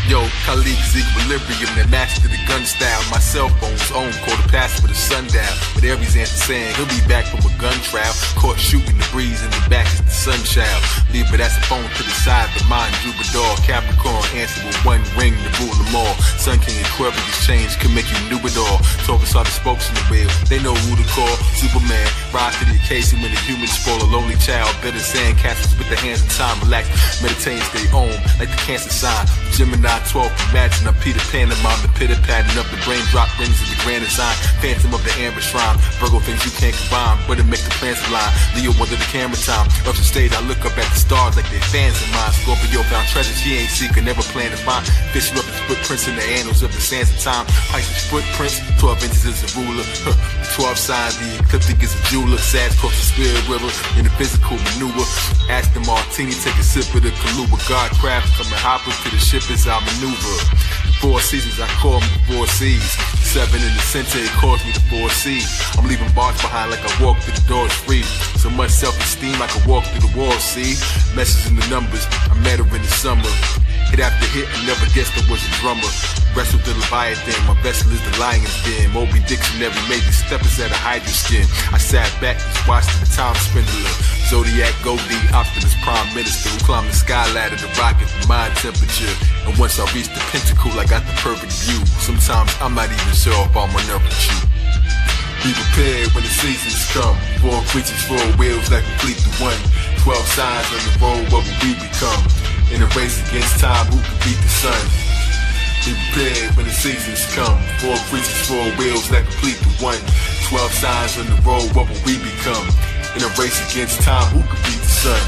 Yo, colleagues, equilibrium that mastered the gun style. My cell phone's own, called a pass for the sundown. But Aries answer saying he'll be back from a gun trial. Caught shooting the breeze in the back is the sunchild. Leave it as a phone to the side, but mine Jupiter, Capricorn, answer with one ring to rule them all. Sun King and Aquarius change can make you new it all. Talking saw the spokes in the wheel, they know who to call. Superman, rise to the occasion when the humans spoil a lonely child. Better sand castles with the hands of time. Relax, meditate, stay home like the Cancer sign. Gemini 12, imagine I'm Peter Pan and mom, the pitter pattern of the brain drop rings of the grand design. Phantom of the amber shrine, Virgo things you can't combine, but it makes the plans align. Leo under the camera time, up the stage I look up at the stars like they're fans of mine. Scorpio found treasure she ain't seeking, never plan to find. Fish up his footprints in the annals of the sands of time. Pisces footprints, 12 inches is a ruler. 12 signs, the ecliptic is a jeweler. Sag cross the spirit river in the physical maneuver. Ask the martini, take a sip of the Kahlua. God craft from the hopper to the ship is our maneuver. 4 seasons, I call them the 4 seas. 7 in the center, it calls me the 4C. I'm leaving bars behind like I walk through the doors free. So much self-esteem, I can walk through the walls, see? Message in the numbers, I met her in the summer. Hit after hit, I never guessed I was a drummer. Wrestle the Leviathan, my vessel is the lion's den. Moby Dixon every major step is at a hydra skin. I sat back and watched the time spindler. Zodiac, Goldie, Optimus Prime Minister who climbed the sky ladder to rocket for my temperature. And once I reach the pinnacle, I got the perfect view. Sometimes I'm not even sure if I'm on earth with you. Be prepared when the seasons come. 4 creatures, 4 wheels that complete the one. 12 signs on the road, what will we become? In a race against time, who can beat the sun? Be prepared when the seasons come. 4 creatures, 4 wheels that complete the one. 12 signs on the road, what will we become? In a race against time, who can beat the sun?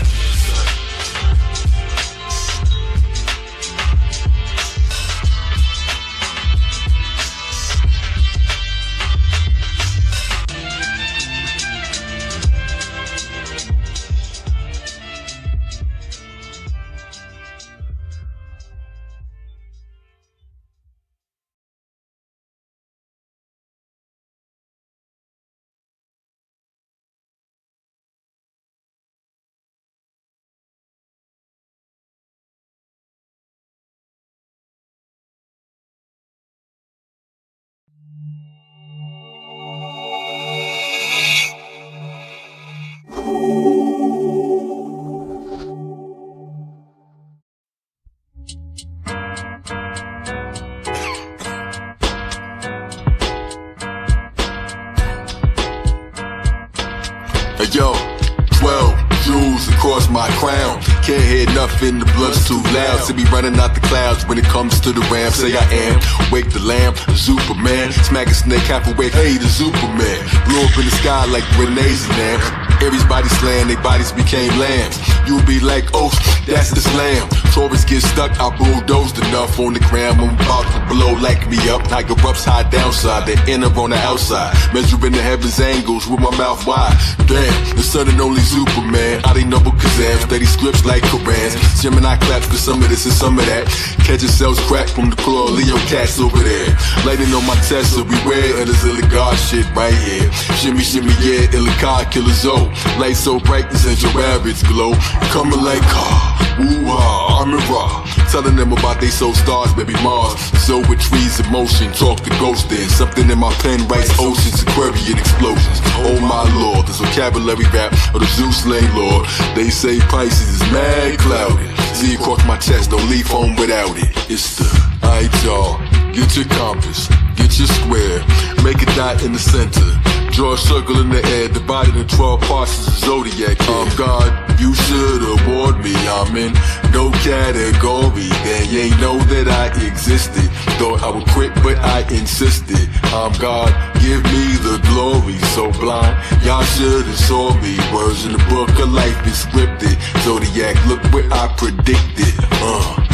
lost my crown. Can't hear nothing, the blood's too loud. See me running out the clouds when it comes to the ramp. Say I am, wake the lamb, Superman. Smack a snake halfway, hey, the Superman. Blow up in the sky like grenades and lamps. Everybody's slaying, their bodies became lambs. You'll be like, oh, that's the slam. Taurus get stuck, I bulldozed enough on the ground. I'm about to blow, like me up. Tiger ups high downside, the inner on the outside. Measuring the heavens angles with my mouth wide. Damn, the son and only Superman. I ain't noble Kazam, steady scripts like Korans. Gemini claps for some of this and some of that. Catching cells crack from the claw, Leo cats over there. Lighting on my Tesla, beware of this illegal shit right here. Shimmy, shimmy, yeah, illegal killers, oh. Light so bright, this ain't your average glow. Coming like car, woo-ha, I'm in raw. Telling them about they soul stars, baby Mars. So with trees in motion, talk to ghosts in. Something in my pen writes oceans, Aquarian explosions. Oh my lord, this vocabulary rap of the Zeus slain lord. They say Pisces is mad clouded. See across my chest, don't leave home without it. It's the, alright y'all, get your compass, get your square, make a dot in the center. Draw a circle in the air, divided in 12 parts as a zodiac. I'm God, you should have warned me. I'm in no category. Then you ain't know that I existed. Thought I would quit, but I insisted. I'm God, give me the glory. So blind, y'all should have saw me. Words in the book of life is scripted. Zodiac, look what I predicted.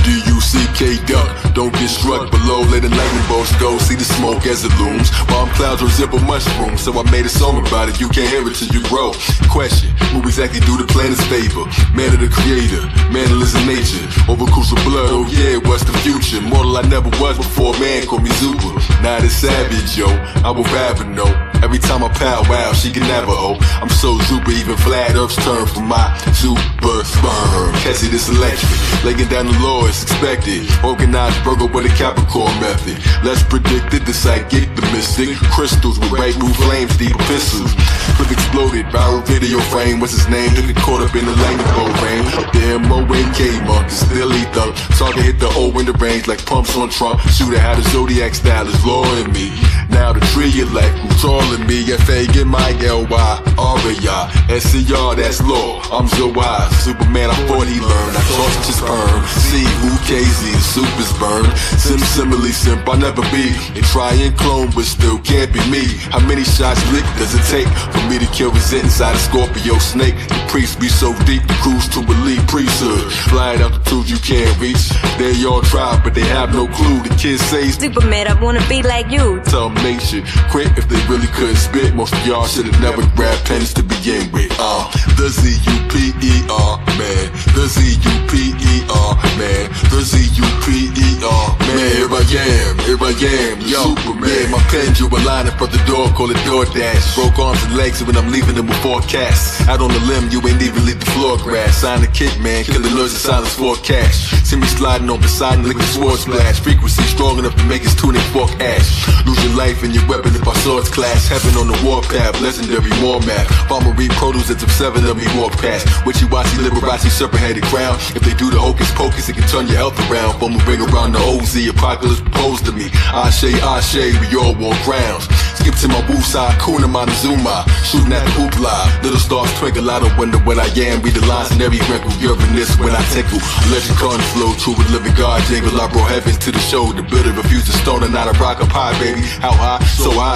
D-U-C-K duck, don't get struck below. Let the lightning bolts go, see the smoke as it looms. Bomb clouds resemble mushrooms, so I made a song about it. You can't hear it till you grow. Question, who exactly do the planet's favor? Man of the creator, man of in nature. Over crucial blood, oh yeah, what's the future? Mortal I never was before, man called me Zuper. Not a savage, yo, I will rather know. Every time I pow wow, she can never hoe. I'm so Zuper, even flat ups turn from my Zuper sperm. Cassie this electric, laying down the law is expected. Organized Virgo with a Capricorn method. Less predicted, the psychic, the mystic. Crystals with bright blue flames, deep epistles. Clip exploded, viral video frame, what's his name? Took it caught up in the lightning bolt rain. The M-O-N-K monk is still lethal. Target hit the O in the range like pumps on Trump. Shooter how the Zodiac style is law in me. Now the tree you like, who's taller me? F-A-G-M-I-L-Y, R-A-Y, S-C-R, that's law. I'm so wise, Superman, I thought he learned. I tossed his sperm, see who KZ, the super's burned. Simile simp, I'll never be. And try and clone, but still can't be me. How many shots lick does it take for me to kill resent inside a Scorpio snake? The priest be so deep, the cruise to elite priesthood. Flying altitudes you can't reach. They all try, but they have no clue. The kids say Superman, I wanna be like you. Tell them they should quit if they really couldn't spit. Most of y'all should've never grabbed pens to begin with. The Z-U-P-E-R, man. The Z-U-P-E-R, man. The Z-U-P-E-R, man. Here I am, yo, Superman. Yeah, my pen drew a line in front the door, call it DoorDash. Broke arms and legs, and when I'm leaving them with forecast. Out on the limb, you ain't even leave the floor grass. Sign the kick, man, killing noise and silence for cash. See me sliding on beside and liquid sword splash. Frequency strong enough to make his tuning fork ash. Lose your life and your weapon if our swords clash. Heaven on the warpath, legendary war map. Farmer read produce as if 7 of me walk past. Wishy-washy, Liberace, serpent-headed crown. If they do the hocus pocus, it can turn your health around. Former ring around the OZ, apocalypse proposed to me. Ashe, we all want crowns. Skip to my woosah, Kuna Montezuma. Shooting at the hoopla. Little stars twinkle, I don't wonder what I am. Read the lines in every wrinkle, Uranus when I tickle. Legend con flow, true with living God jingle. I brought heavens to the show. The builder refused to stone and not a rock up high, baby. How high?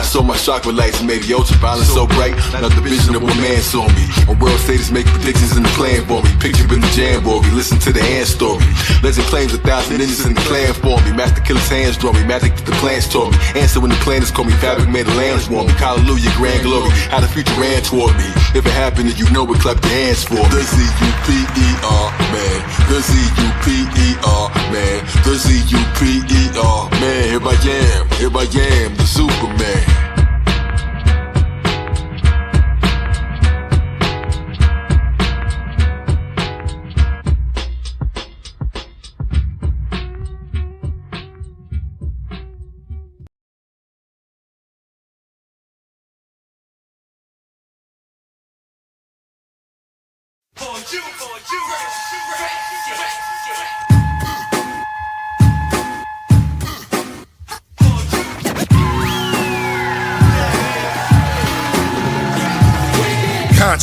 So my chakra lights made the ultraviolet so bright. Not the vision of what man saw me. On world status, make predictions in the plan for me. Picture in the jamboree, listen to the ant story. Legend claims 1,000 ninjas in the clan for me. Master killer's hands draw me. Magic the plans taught me. Answer when the planets call me. Fabric made the lambs warm me. Hallelujah, grand glory. How the future ran toward me. If it happened, then you know it, clap your hands for me. The Z-U-P-E-R, man. The Z-U-P-E-R, man. The Z-U-P-E-R, man. Here I am, the Superman.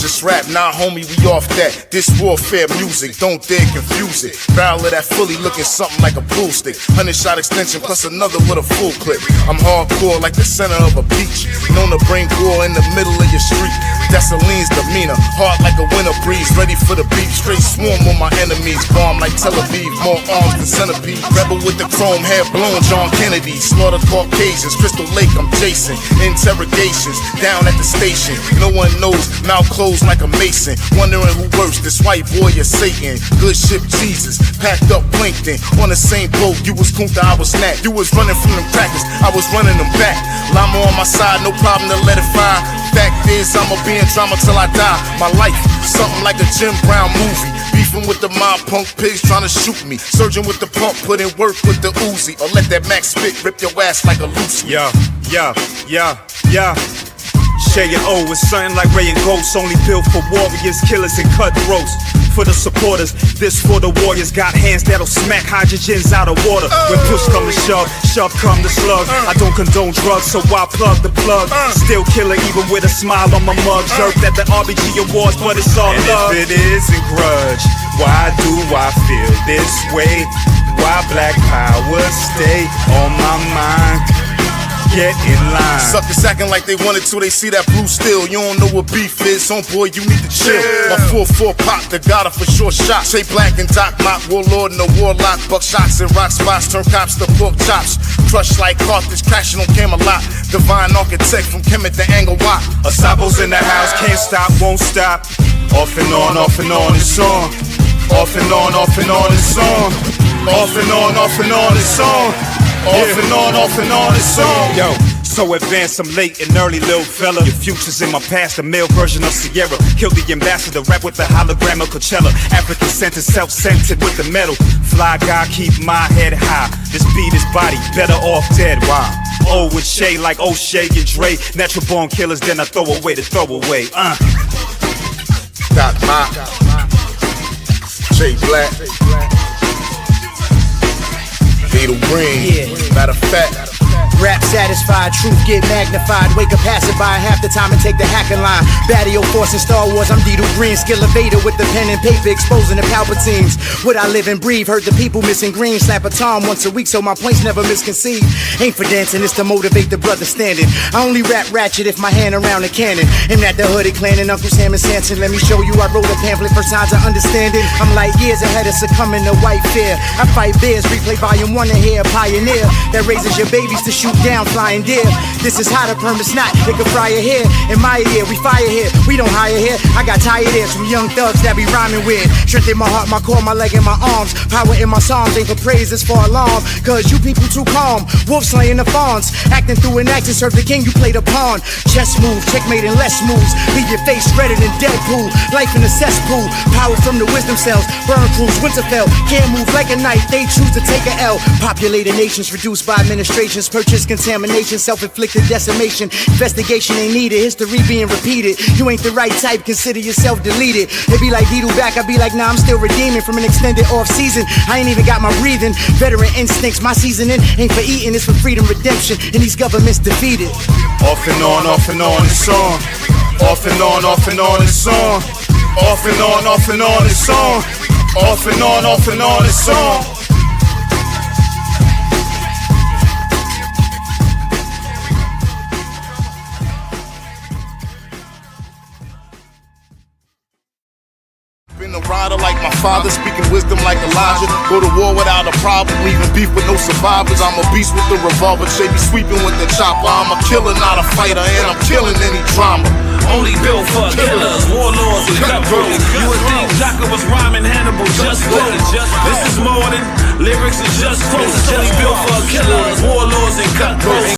just rap, nah homie, we off that. This warfare music, don't dare confuse it. Barrel of that fully looking something like a pool stick. 100-shot extension plus another with a full clip. I'm hardcore like the center of a beach. Known to bring war in the middle of your street. Desaline's demeanor, hard like a winter breeze. Ready for the beat, straight swarm on my enemies. Bomb like Tel Aviv, more arms than centipede. Rebel with the chrome hair blown, John Kennedy. Slaughter Caucasians, Crystal Lake, I'm Jason. Interrogations, down at the station. No one knows, mouth closed like a mason. Wondering who worse, this white boy or Satan. Good ship Jesus, packed up plankton. On the same boat, you was Kunta, I was Snack. You was running from them crackers, I was running them back. Llama on my side, no problem to let it fire. Fact is, I'ma be in drama till I die. My life, something like a Jim Brown movie. Beefing with the mob punk pigs trying to shoot me. Surging with the pump, put in work with the Uzi. Or let that Max spit rip your ass like a Lucy. Yeah. Shay and O is something like Ray and Ghost, only built for warriors, killers, and cutthroats. For the supporters, this for the warriors. Got hands that'll smack hydrogens out of water. When push come to shove, shove come to slug. I don't condone drugs, so I plug the plug. Still killer even with a smile on my mug. Jerked at the RBG Awards, but it's all love. And if it isn't grudge, why do I feel this way? Why black power stay on my mind? Get in line. Suckers acting like they wanted to, they see that blue steel. You don't know what beef is, homeboy, you need to chill. My 4-4 pop, the got for sure shot. Say black and Doc Mock, warlord and a warlock. Buckshots and rock spots, turn cops to pork chops. Crushed like Carthage, crashing on Camelot. Divine architect from Kemet to Anglewatt. Asabo's in the house, can't stop, won't stop. Off and on, it's on. Off and on, it's on. Off and on, it's on. Off and on, it's on. Yo, so advanced, I'm late and early, little fella. Your future's in my past, the male version of Sierra. Kill the ambassador, rap with the hologram of Coachella. African centered, self-centered with the metal. Fly guy, keep my head high. This beat is body, better off dead. Wow. Oh, with Shay like O'Shea and Dre. Natural born killers, then I throw away the throwaway. Doc Mock, Jay Black, Fatal Green, matter of fact. Rap satisfied, truth get magnified. Wake up passerby half the time and take the hacking line. Battle Force in Star Wars, I'm Dito Green. Skill Vader with the pen and paper, exposing the Palpatines. What I live and breathe, heard the people missing green. Slap a tom once a week so my points never misconceived. Ain't for dancing, it's to motivate the brother standing. I only rap ratchet if my hand around a cannon. Aim at the hooded clan and Uncle Sam and Sanson. Let me show you, I wrote a pamphlet for signs of understanding. I'm like years ahead of succumbing to white fear. I fight bears, replay volume 1 and hear a pioneer that raises your babies to shoot down flying deer. This is how the permits not, it can fry your hair. In my ear, we fire here, we don't hire here. I got tired ears from young thugs that be rhyming weird. Strength in my heart, my core, my leg, and my arms. Power in my psalms, ain't for praise, it's for alarm. Cause you people too calm, wolf slaying the fawns. Acting through an action, serve the king, you play the pawn. Chess move, checkmate and less moves. Leave your face redder than Deadpool. Life in a cesspool, power from the wisdom cells. Burn crews, Winterfell, can't move like a knife, they choose to take a L. Populated nations reduced by administrations. Purchase contamination, self-inflicted decimation. Investigation ain't needed, history being repeated. You ain't the right type, consider yourself deleted. They be like Dito back, I be like nah, I'm still redeeming from an extended off season. I ain't even got my breathing. Veteran instincts, my seasoning ain't for eating, it's for freedom, redemption, and these governments defeated. Off and on, it's on. Off and on, it's on. Off and on, it's on. Off and on, it's on. Been a rider like my father, speaking wisdom like Elijah. Go to war without a problem, leaving beef with no survivors. I'm a beast with the revolver, Shay be sweeping with the chopper. I'm a killer, not a fighter, and I'm killing any drama. Only built for killers, warlords, and cutthroats. You would think Jocko was rhyming Hannibal, just wait. This is more than lyrics and just quotes. It's only built for killers, warlords, and cutthroats.